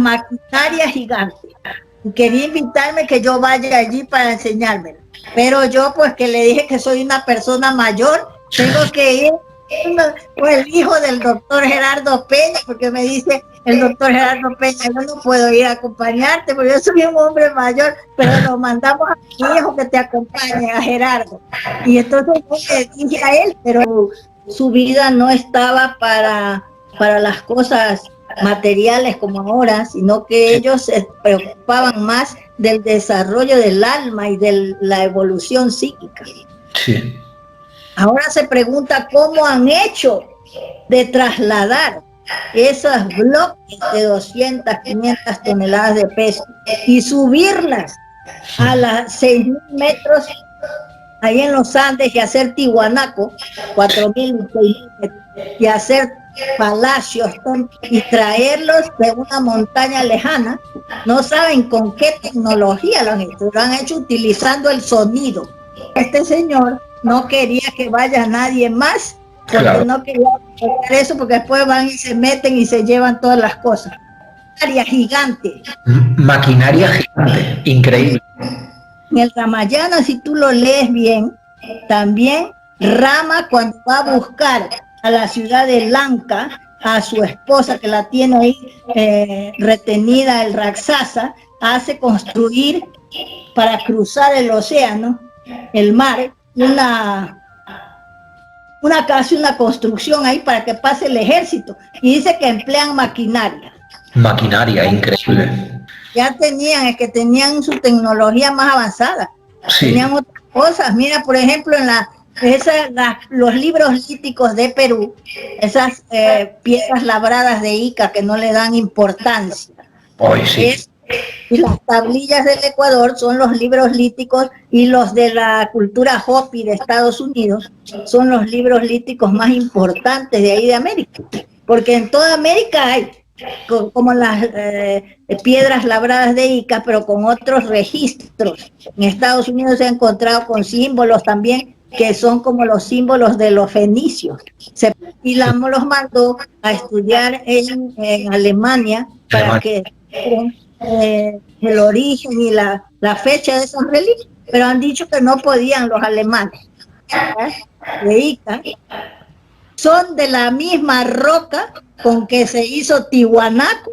maquinarias gigantes, y quería invitarme que yo vaya allí para enseñármelo, pero yo pues que le dije que soy una persona mayor, tengo que ir con el hijo del doctor Gerardo Peña, porque me dice el doctor Gerardo Peña, yo no puedo ir a acompañarte porque yo soy un hombre mayor, pero lo mandamos a mi hijo que te acompañe, a Gerardo. Y entonces yo le dije a él, pero su vida no estaba para las cosas materiales como ahora, sino que ellos se preocupaban más del desarrollo del alma y de la evolución psíquica. Sí. Ahora se pregunta cómo han hecho de trasladar esos bloques de 200, 500 toneladas de peso y subirlas a las 6.000 metros ahí en los Andes y hacer Tiwanaku, 4.000 y 6.000 metros, y hacer palacios y traerlos de una montaña lejana. No saben con qué tecnología lo han hecho utilizando el sonido. Este señor no quería que vaya nadie más, porque claro, no quería hacer eso, porque después van y se meten y se llevan todas las cosas. Maquinaria gigante. Maquinaria gigante, increíble. En el Ramayana, si tú lo lees bien, también Rama, cuando va a buscar a la ciudad de Lanka, a su esposa que la tiene ahí retenida, el Raksasa, hace construir para cruzar el océano, el mar, casi una construcción ahí para que pase el ejército, y dice que emplean maquinaria. Maquinaria, increíble. Ya tenían su tecnología más avanzada, sí, tenían otras cosas. Mira, por ejemplo, en los libros líticos de Perú, esas piedras labradas de Ica que no le dan importancia. Hoy sí. Y las tablillas del Ecuador son los libros líticos, y los de la cultura Hopi de Estados Unidos son los libros líticos más importantes de ahí de América, porque en toda América hay como las piedras labradas de Ica, pero con otros registros. En Estados Unidos se ha encontrado con símbolos también que son como los símbolos de los fenicios. Y los mandó a estudiar en Alemania para que el origen y la fecha de esos reliquias, pero han dicho que no podían los alemanes. De Ica son de la misma roca con que se hizo Tiwanaku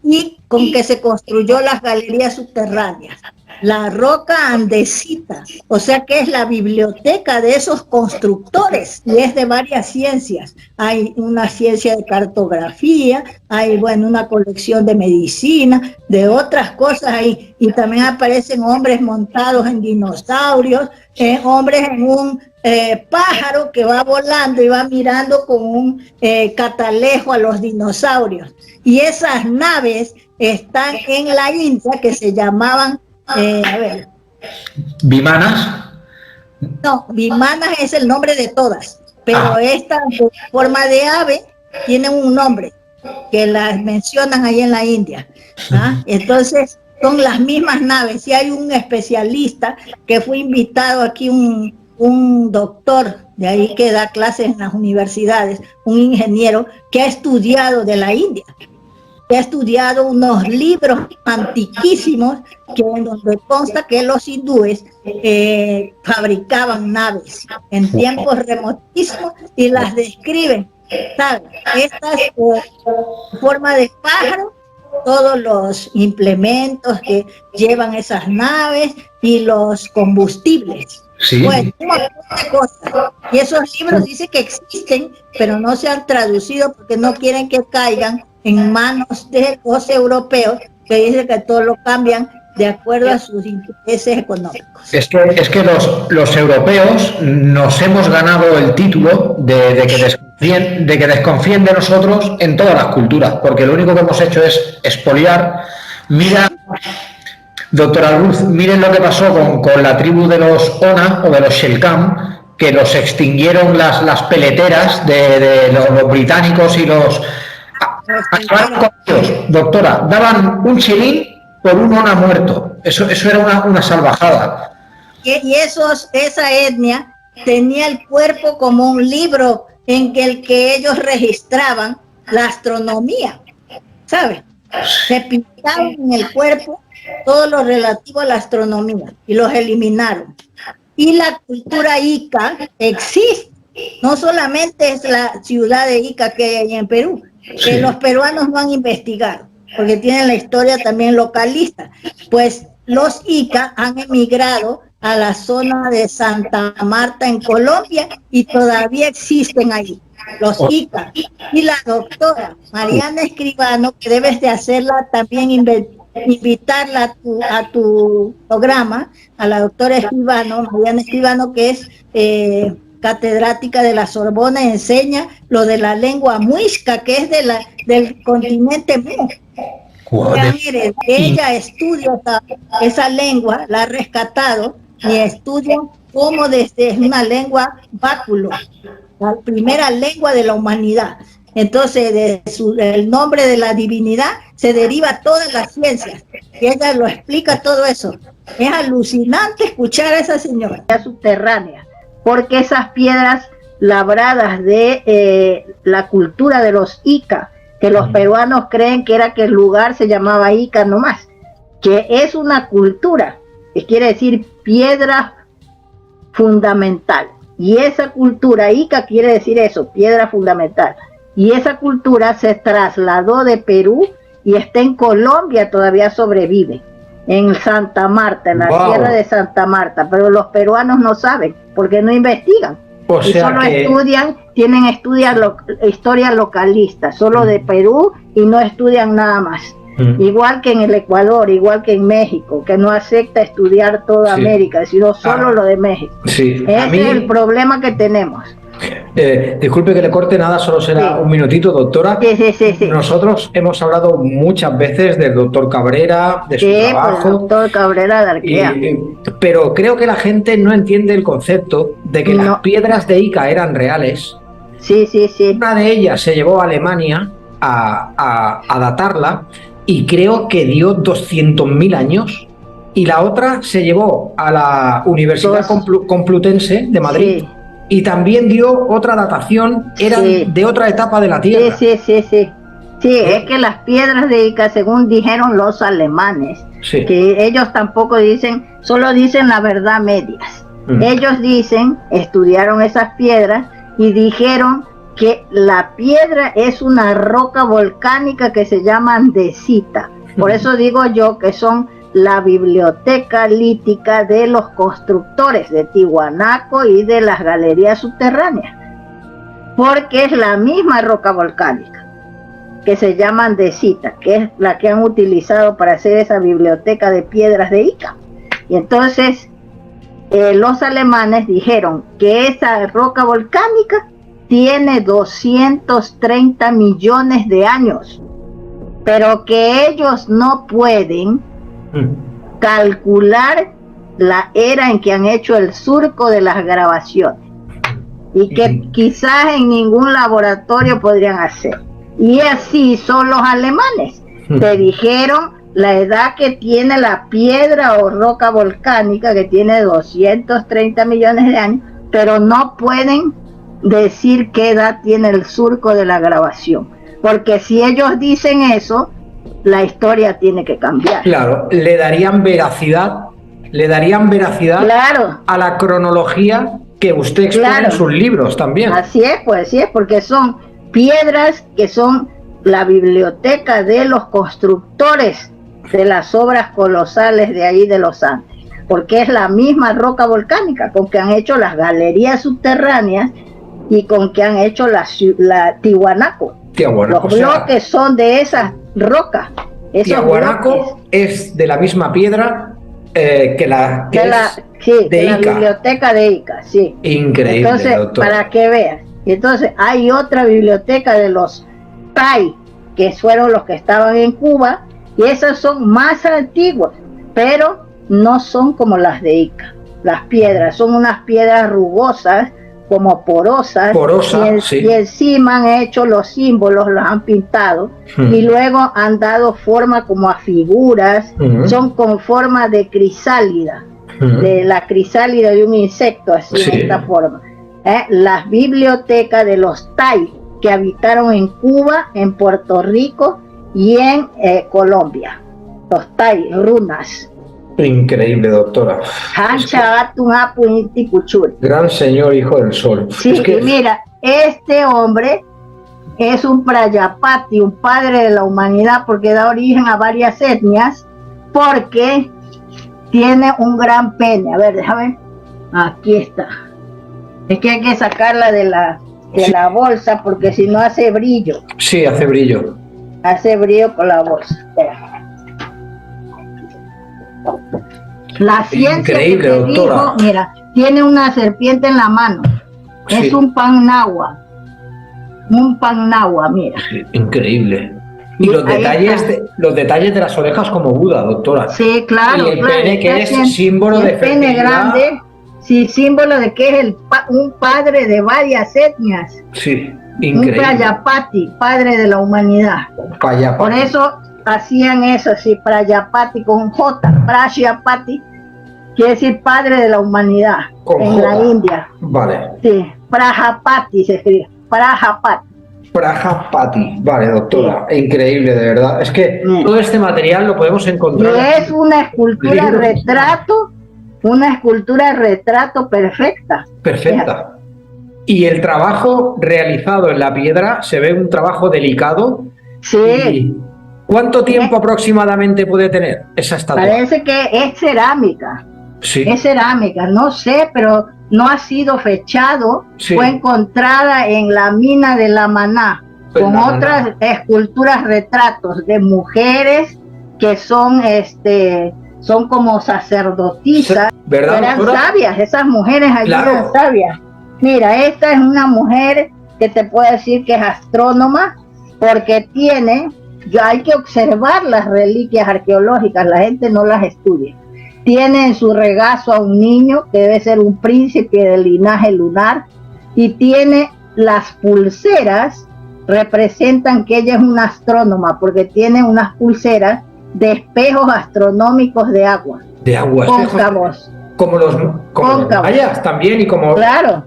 y con que se construyó las galerías subterráneas. La roca andesita, o sea que es la biblioteca de esos constructores, y es de varias ciencias. Hay una ciencia de cartografía, hay una colección de medicina, de otras cosas ahí, y también aparecen hombres montados en dinosaurios, hombres en un pájaro que va volando y va mirando con un catalejo a los dinosaurios. Y esas naves están en la India, que se llamaban ¿Vimanas? No, Vimanas es el nombre de todas, pero esta forma de ave tiene un nombre que las mencionan ahí en la India. Entonces son las mismas naves, y hay un especialista que fue invitado aquí, un doctor de ahí que da clases en las universidades, un ingeniero que ha estudiado de la India, que ha estudiado unos libros antiquísimos en donde consta que los hindúes fabricaban naves en tiempos remotísimos y las describen, ¿sabes? Estas forma de pájaro, todos los implementos que llevan esas naves y los combustibles. Sí. Bueno, un montón de cosas. Y esos libros dicen que existen, pero no se han traducido porque no quieren que caigan en manos de los europeos, que dicen que todo lo cambian de acuerdo a sus intereses económicos. Es que los europeos nos hemos ganado el título de que desconfíen de nosotros en todas las culturas, porque lo único que hemos hecho es expoliar. Mira, doctora Ruth, miren lo que pasó con la tribu de los Ona o de los Shelkam, que los extinguieron las peleteras de los británicos y los... Acabaron con ellos, doctora, daban un chilín por un Ona muerto. Eso era una salvajada. Y esa etnia tenía el cuerpo como un libro en el que ellos registraban la astronomía, ¿sabes? Se pintaban en el cuerpo todo lo relativo a la astronomía y los eliminaron. Y la cultura Ica existe, no solamente es la ciudad de Ica que hay en Perú, que los peruanos no han investigado, porque tienen la historia también localista. Pues los Ica han emigrado a la zona de Santa Marta en Colombia y todavía existen ahí los Ica. Y la doctora Mariana Escribano, que debes de hacerla también, invitarla a tu programa, a la doctora Escribano, Mariana Escribano, que es catedrática de la Sorbona, enseña lo de la lengua muisca, que es del continente mu. Ella estudia esa lengua, la ha rescatado y estudia como desde una lengua báculo, la primera lengua de la humanidad. Entonces, del nombre de la divinidad se deriva todas las ciencias. Y ella lo explica todo eso. Es alucinante escuchar a esa señora. Subterránea, porque esas piedras labradas de la cultura de los Ica, que los peruanos creen que era que el lugar se llamaba Ica nomás, que es una cultura, que quiere decir piedra fundamental. Y esa cultura, Ica quiere decir eso, piedra fundamental. Y esa cultura se trasladó de Perú y está en Colombia, todavía sobrevive, en Santa Marta, en la tierra de Santa Marta, pero los peruanos no saben, porque no investigan. O sea, y solo tienen historia localista, solo de Perú, y no estudian nada más. Igual que en el Ecuador, igual que en México, que no acepta estudiar toda América, sino solo lo de México. Ese es el problema que tenemos. Disculpe que le corte, nada, solo será un minutito, doctora. Sí. Nosotros hemos hablado muchas veces del doctor Cabrera, de su trabajo. Pues, doctor Cabrera de Arquea. Pero creo que la gente no entiende el concepto de que las piedras de Ica eran reales. Sí. Una de ellas se llevó a Alemania a datarla y creo que dio 200.000 años. Y la otra se llevó a la Universidad Complutense de Madrid. Y también dio otra datación, eran de otra etapa de la Tierra. Sí, es que las piedras de Ica, según dijeron los alemanes, que ellos tampoco dicen, solo dicen la verdad medias. Ellos dicen, estudiaron esas piedras y dijeron que la piedra es una roca volcánica que se llama andesita. Por eso digo yo que son la biblioteca lítica de los constructores de Tiwanaku y de las galerías subterráneas, porque es la misma roca volcánica que se llama andesita, que es la que han utilizado para hacer esa biblioteca de piedras de Ica. Y entonces los alemanes dijeron que esa roca volcánica tiene 230 millones de años, pero que ellos no pueden calcular la era en que han hecho el surco de las grabaciones y que quizás en ningún laboratorio podrían hacer. Y así son los alemanes. Te dijeron la edad que tiene la piedra o roca volcánica, que tiene 230 millones de años, pero no pueden decir qué edad tiene el surco de la grabación, porque si ellos dicen eso, la historia tiene que cambiar. Claro, le darían veracidad claro a la cronología que usted expone en sus libros también. Así es, porque son piedras que son la biblioteca de los constructores de las obras colosales de ahí de los Andes, porque es la misma roca volcánica con que han hecho las galerías subterráneas y con que han hecho la Tiwanaku. Los bloques son de esas rocas. Tiwanaku es de la misma piedra que la biblioteca de Ica, sí. Increíble. Entonces, doctor, para que veas. Entonces, hay otra biblioteca de los Tai, que fueron los que estaban en Cuba, y esas son más antiguas, pero no son como las de Ica. Las piedras son unas piedras rugosas, como porosas, y encima han hecho los símbolos, los han pintado, y luego han dado forma como a figuras, son con forma de crisálida, de la crisálida de un insecto, así de esta forma. Las bibliotecas de los Tai, que habitaron en Cuba, en Puerto Rico y en Colombia. Los Tai, runas. Increíble, doctora. Gran señor, hijo del sol. Sí, es que... y mira, este hombre es un Prayapati, un padre de la humanidad, porque da origen a varias etnias, porque tiene un gran pene. A ver, déjame ver. Aquí está. Es que hay que sacarla de la bolsa porque si no hace brillo. Sí, hace brillo. Hace brillo con la bolsa. Espera. La ciencia increíble, que te doctora. dijo, mira, tiene una serpiente en la mano. Sí. Es un pan nahua. Un pan nahua, mira. Sí, increíble. Y los Ahí detalles de las orejas como Buda, doctora. Sí, claro. Y el claro, pene que es símbolo de el pene fertilidad. grande, sí, símbolo de que es un padre de varias etnias. Sí, increíble. Un Prayapati, padre de la humanidad. Prayapati. Por eso hacían eso, sí, Prayapati con J, Prayapati, quiere decir padre de la humanidad Con en J. la India. Vale. Sí, Prajapati se escribe, Prajapati. Prajapati, vale, doctora, increíble, de verdad. Es que todo este material lo podemos encontrar. Y es una escultura retrato perfecta. Perfecta. Y el trabajo realizado en la piedra se ve un trabajo delicado. Sí. ¿Y cuánto tiempo aproximadamente puede tener esa estatua? Parece que es cerámica. Sí. Es cerámica, no sé, pero no ha sido fechado. Sí. Fue encontrada en la mina de La Maná, con otras esculturas, retratos de mujeres que son como sacerdotisas. ¿Verdad, eran doctora? Sabias, esas mujeres allí Claro. eran sabias. Mira, esta es una mujer que te puedo decir que es astrónoma, porque hay que observar las reliquias arqueológicas, la gente no las estudia. Tiene en su regazo a un niño que debe ser un príncipe del linaje lunar, y tiene las pulseras, representan que ella es una astrónoma, porque tiene unas pulseras de espejos astronómicos de agua. De agua, cóncavos. Como los mayas también, y como claro,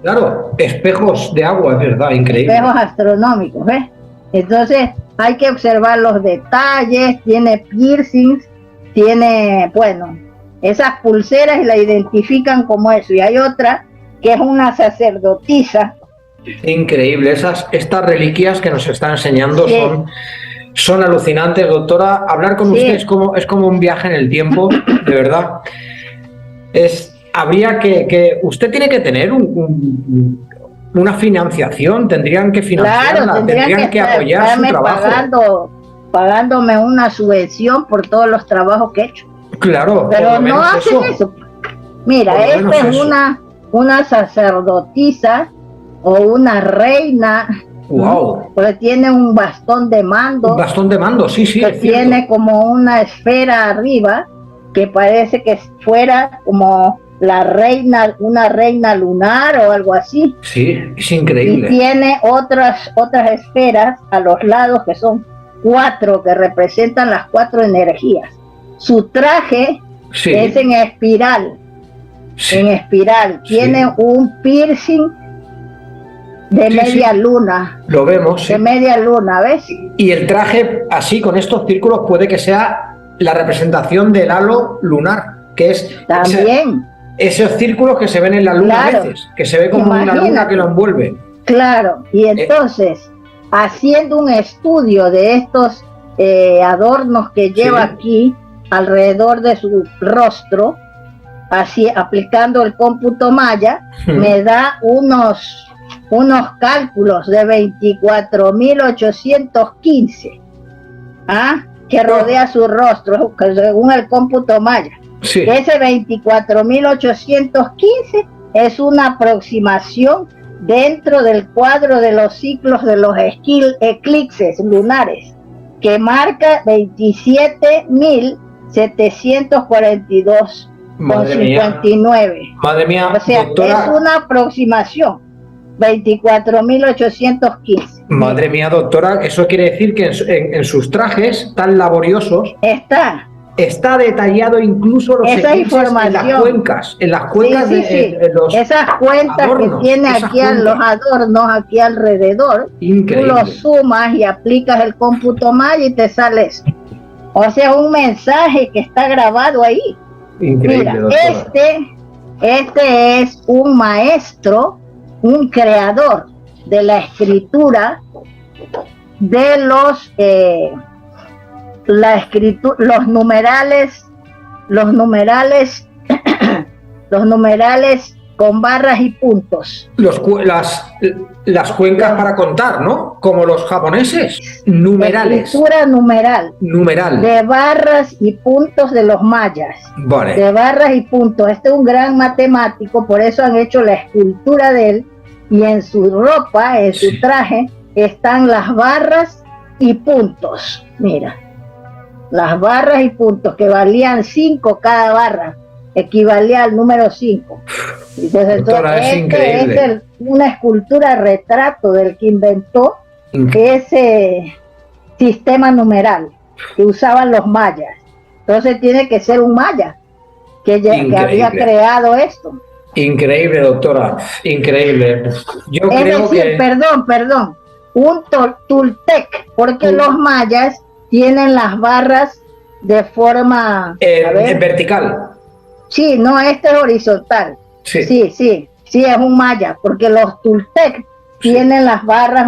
espejos de agua, es verdad, increíble. Espejos astronómicos, ¿ves? Entonces hay que observar los detalles, tiene piercings, tiene, bueno, esas pulseras y la identifican como eso. Y hay otra que es una sacerdotisa. Increíble, estas reliquias que nos está enseñando sí. son alucinantes, doctora. Hablar con usted es como un viaje en el tiempo, de verdad. Habría que usted tiene que tener una financiación, tendrían que financiarla, claro, tendrían que apoyar su trabajo. Pagándome una subvención por todos los trabajos que he hecho. Claro, pero no hacen eso. Mira, esta es una sacerdotisa o una reina. Wow. Porque tiene un bastón de mando. Un bastón de mando, sí. Que tiene como una esfera arriba, que parece que fuera como una reina lunar o algo así. Sí, es increíble. Y tiene otras esferas a los lados que son 4, que representan las 4 energías. Su traje es en espiral. Sí. En espiral. Tiene un piercing de media luna. Lo vemos. De media luna, ¿ves? Y el traje, así, con estos círculos, puede que sea la representación del halo lunar, que es también esos círculos que se ven en la luna a veces, que se ve como una luna que lo envuelve. Claro, y entonces, haciendo un estudio de estos adornos que lleva aquí alrededor de su rostro, así aplicando el cómputo maya, me da unos cálculos de 24.815 que rodea su rostro, según el cómputo maya. Sí. Ese 24.815 es una aproximación dentro del cuadro de los ciclos de los eclipses lunares, que marca 27.742,59. Madre mía, o sea, doctora, es una aproximación. 24.815. Madre mía, doctora, eso quiere decir que en sus trajes tan laboriosos está detallado incluso los eclipses en las cuencas, de los esas cuentas adornos, que tiene aquí los adornos aquí alrededor. Increíble. Tú los sumas y aplicas el cómputo maya y te sale eso. O sea, un mensaje que está grabado ahí. Increíble. Mira, doctora. este es un maestro, un creador de la escritura de los numerales los numerales, los numerales con barras y puntos. Las cuencas para contar, ¿no? Como los japoneses. Numerales. Escritura numeral. Numeral. De barras y puntos de los mayas. Vale. De barras y puntos. Este es un gran matemático, por eso han hecho la escultura de él. Y en su ropa, en su traje, están las barras y puntos. Mira. Las barras y puntos, que valían 5 cada barra. Equivalía al número 5. Entonces, Doctora, es increíble. Es una escultura retrato del que inventó ese sistema numeral que usaban los mayas. Entonces tiene que ser un maya que había creado esto. Increíble, doctora, increíble. Yo creo que... Perdón, un toltec, porque los mayas tienen las barras de forma vertical. Sí, no, este es horizontal. Sí, es un maya, porque los toltec tienen las barras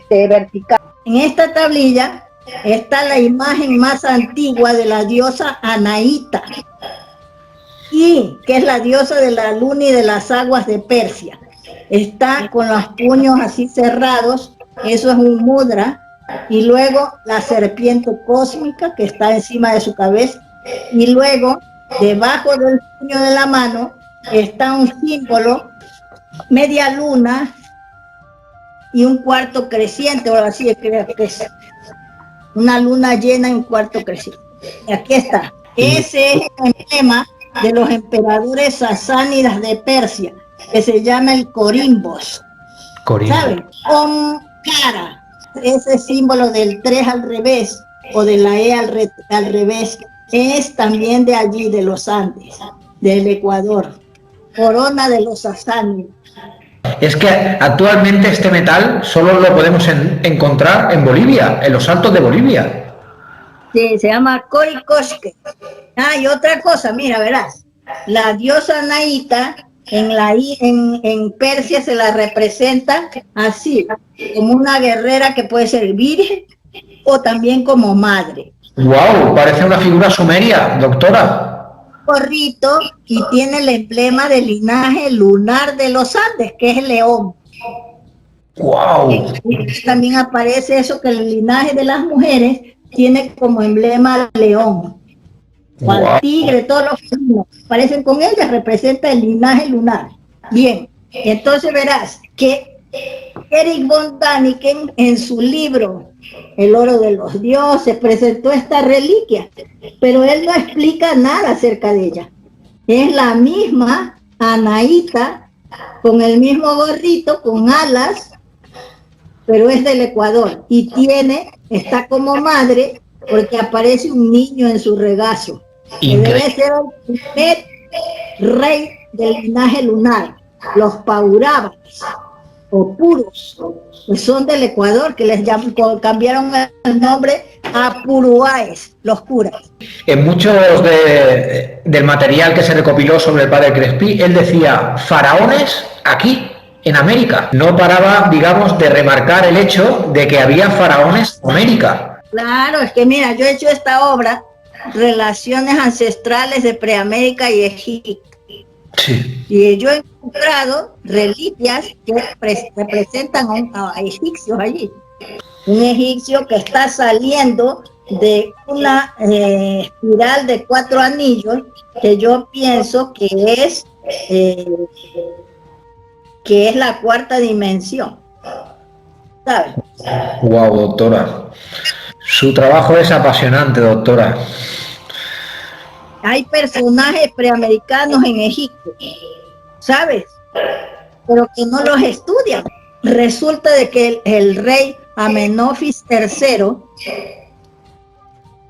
verticales. En esta tablilla está la imagen más antigua de la diosa Anaíta, y que es la diosa de la luna y de las aguas de Persia. Está con los puños así cerrados, eso es un mudra, y luego la serpiente cósmica que está encima de su cabeza, y luego debajo del puño de la mano está un símbolo, media luna y un cuarto creciente, o así creo que es una luna llena y un cuarto creciente. Y aquí está. Ese es el emblema de los emperadores sasánidas de Persia, que se llama el corimbos. ¿Saben? Omkara, ese símbolo del 3 al revés o de la E al revés, es también de allí, de los Andes, del Ecuador, corona de los sasánidas. Es que actualmente este metal solo lo podemos encontrar en Bolivia, en los Altos de Bolivia. Sí, se llama Coricoshque. Y otra cosa, mira, verás, la diosa Anaíta en Persia se la representa así, como una guerrera que puede ser virgen o también como madre. ¡Wow! Parece una figura sumeria, doctora. Gorrito, y tiene el emblema del linaje lunar de los Andes, que es el león. ¡Wow! También aparece eso, que el linaje de las mujeres tiene como emblema al león, o al tigre, todos los que aparecen con ella, representa el linaje lunar. Bien, entonces verás que Erich von Däniken en su libro El oro de los dioses presentó esta reliquia, pero él no explica nada acerca de ella. Es la misma Anaíta con el mismo gorrito, con alas, pero es del Ecuador y está como madre porque aparece un niño en su regazo. Que debe ser el primer rey del linaje lunar, los Pauravas o Puros, que son del Ecuador, que les cambiaron el nombre a Puruáes, los curas. En muchos del material que se recopiló sobre el padre Crespi, él decía faraones aquí, en América. No paraba, digamos, de remarcar el hecho de que había faraones en América. Claro, es que mira, yo he hecho esta obra, Relaciones Ancestrales de Preamérica y Egipto. Sí. Y yo he encontrado reliquias que representan a egipcios allí. Un egipcio que está saliendo de una espiral de 4 anillos, que yo pienso que es la 4ª dimensión. ¿Sabes? Wow, doctora. Su trabajo es apasionante, doctora. Hay personajes preamericanos en Egipto, ¿sabes? Pero que no los estudian. Resulta de que el rey Amenofis III,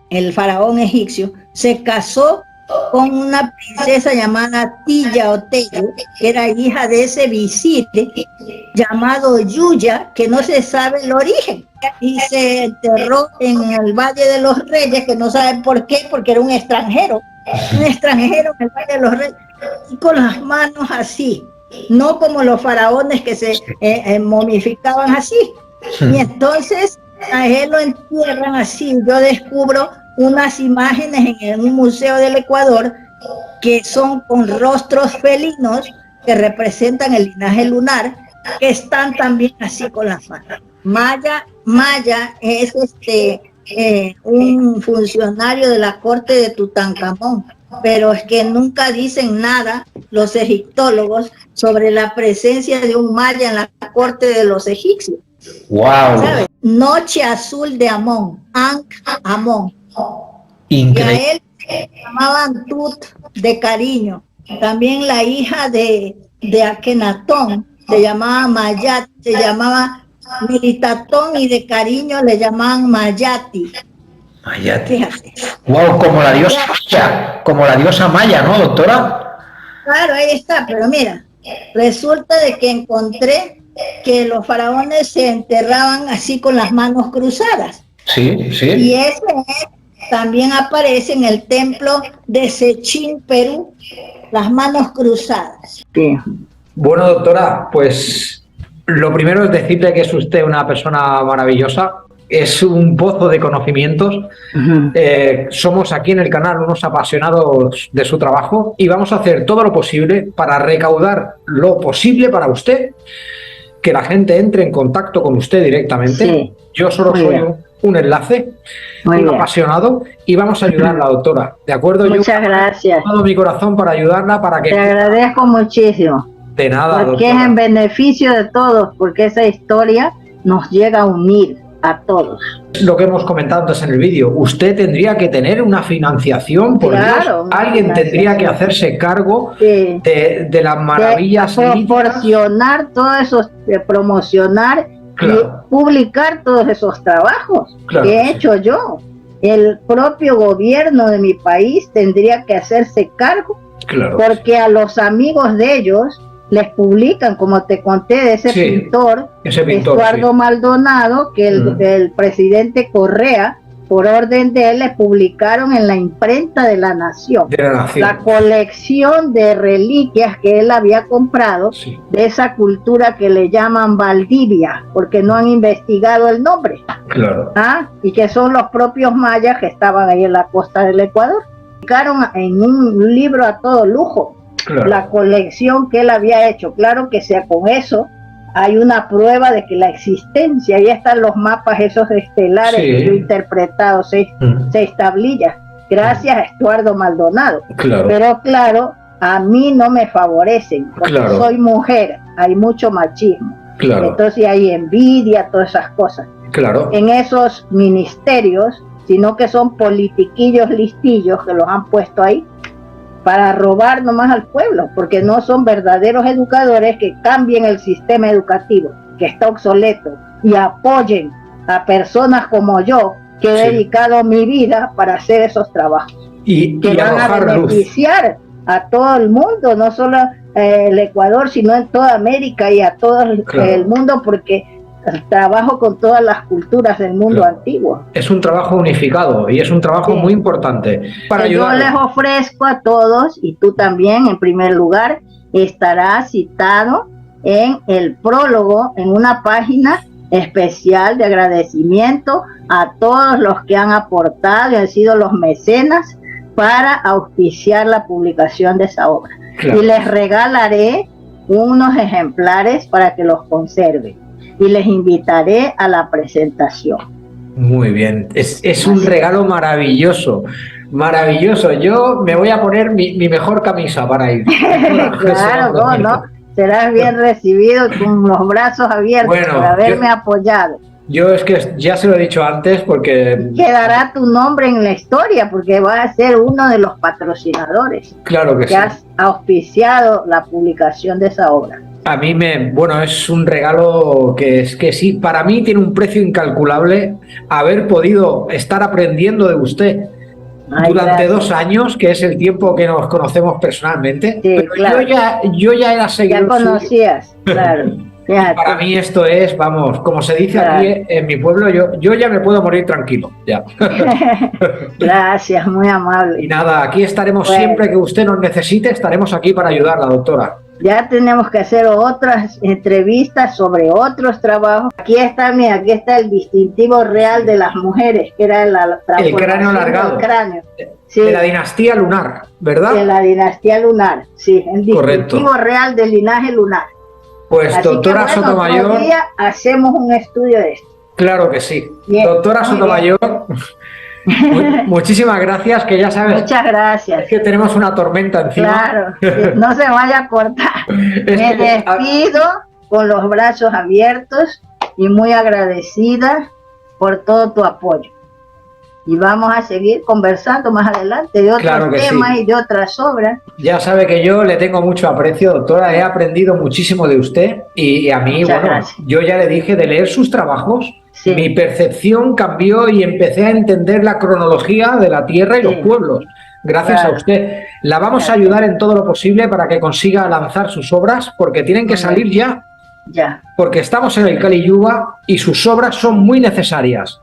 el faraón egipcio, se casó con una princesa llamada Tilla o Tello, que era hija de ese visir llamado Yuya, que no se sabe el origen, y se enterró en el Valle de los Reyes, que no saben por qué, porque era un extranjero en el Valle de los Reyes, y con las manos así, no como los faraones que se momificaban así. Y entonces a él lo entierran así. Yo descubro unas imágenes en un museo del Ecuador que son con rostros felinos que representan el linaje lunar, que están también así con las manos. Maya es un funcionario de la corte de Tutankamón, pero es que nunca dicen nada los egiptólogos sobre la presencia de un maya en la corte de los egipcios. ¡Wow! ¿Sabes? Noche azul de Amón, Ankh-Amón. Increíble. Y a él se llamaban Tut de cariño. También la hija de Akenatón se llamaba Mayat, se llamaba Militatón, y de cariño le llamaban Mayati. Mayati. Fíjate. Wow, como la diosa Maya, ¿no, doctora? Claro, ahí está, pero mira, resulta de que encontré que los faraones se enterraban así con las manos cruzadas. Sí, sí. Y ese también aparece en el templo de Sechín, Perú, las manos cruzadas. Sí. Bueno, doctora, pues lo primero es decirle que es usted una persona maravillosa, es un pozo de conocimientos. Somos aquí en el canal unos apasionados de su trabajo y vamos a hacer todo lo posible para recaudar lo posible para usted, que la gente entre en contacto con usted directamente. Sí. Yo solo soy un enlace, un apasionado, y vamos a ayudarla, doctora, ¿de acuerdo? Muchas gracias. Todo mi corazón para ayudarla, para que... Te agradezco muchísimo. De nada, porque doctora. es en beneficio de todos, porque esa historia nos llega a unir a todos. Lo que hemos comentado antes en el vídeo, usted tendría que tener una financiación, por Dios, alguien tendría que hacerse cargo de las maravillas, de proporcionar todo eso, de promocionar y publicar todos esos trabajos que he hecho yo. El propio gobierno de mi país tendría que hacerse cargo, porque a los amigos de ellos les publican, como te conté, de ese pintor Estuardo Maldonado, que el presidente Correa, por orden de él, le publicaron en la imprenta de la Nación, la colección de reliquias que él había comprado de esa cultura que le llaman Valdivia, porque no han investigado el nombre. Y que son los propios mayas que estaban ahí en la costa del Ecuador. Publicaron en un libro a todo lujo la colección que él había hecho. Claro que sea con eso hay una prueba de que la existencia, ahí están los mapas esos estelares que yo he interpretado, seis tablillas, gracias a Estuardo Maldonado. Pero claro, a mí no me favorecen, porque soy mujer, hay mucho machismo, entonces hay envidia, todas esas cosas en esos ministerios, sino que son politiquillos listillos que los han puesto ahí para robar nomás al pueblo, porque no son verdaderos educadores que cambien el sistema educativo, que está obsoleto, y apoyen a personas como yo, que he dedicado mi vida para hacer esos trabajos, que van a beneficiar a todo el mundo, no solo el Ecuador, sino en toda América y a todo el mundo, porque trabajo con todas las culturas del mundo antiguo. Es un trabajo unificado y es un trabajo muy importante para ayudar. Yo les ofrezco a todos, y tú también en primer lugar, estarás citado en el prólogo, en una página especial de agradecimiento a todos los que han aportado y han sido los mecenas para auspiciar la publicación de esa obra. Y les regalaré unos ejemplares para que los conserven. Y les invitaré a la presentación. Muy bien, es un regalo maravilloso, maravilloso. Yo me voy a poner mi mejor camisa para ir. Claro, no, serás bien recibido con los brazos abiertos por haberme apoyado. Yo es que ya se lo he dicho antes porque... Quedará tu nombre en la historia porque vas a ser uno de los patrocinadores. Claro que sí. Que has auspiciado la publicación de esa obra. A mí es un regalo que sí, para mí tiene un precio incalculable haber podido estar aprendiendo de usted durante 2 años, que es el tiempo que nos conocemos personalmente. Pero yo ya era seguidor. Ya conocías, claro. Para mí esto es, vamos, como se dice aquí en mi pueblo, yo ya me puedo morir tranquilo, ya. Gracias, muy amable. Y nada, aquí estaremos siempre que usted nos necesite, estaremos aquí para ayudarla, doctora. Ya tenemos que hacer otras entrevistas sobre otros trabajos. Aquí está, mira, aquí está el distintivo real de las mujeres, que era el cráneo alargado. Sí. De la dinastía lunar, ¿verdad? De la dinastía lunar, sí, el distintivo Correcto. Real del linaje lunar. Pues así doctora que, bueno, Sotomayor. otro día hacemos un estudio de esto. Claro que sí. Bien, doctora Sotomayor, muchísimas gracias, que ya sabes. Muchas gracias. Es que tenemos una tormenta encima. Claro, que no se vaya a cortar. Me despido con los brazos abiertos y muy agradecida por todo tu apoyo. Y vamos a seguir conversando más adelante de otros temas y de otras obras. Ya sabe que yo le tengo mucho aprecio, doctora. He aprendido muchísimo de usted y a mí, gracias. Yo ya le dije, de leer sus trabajos, mi percepción cambió y empecé a entender la cronología de la tierra y los pueblos. Gracias a usted. La vamos a ayudar en todo lo posible para que consiga lanzar sus obras, porque tienen que salir ya. Porque estamos en el Kali Yuga y sus obras son muy necesarias.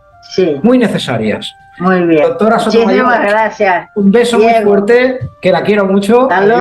Muy necesarias. Muy bien. Doctora Sotomayor, muchísimas gracias. Un beso muy fuerte, que la quiero mucho. Hasta luego.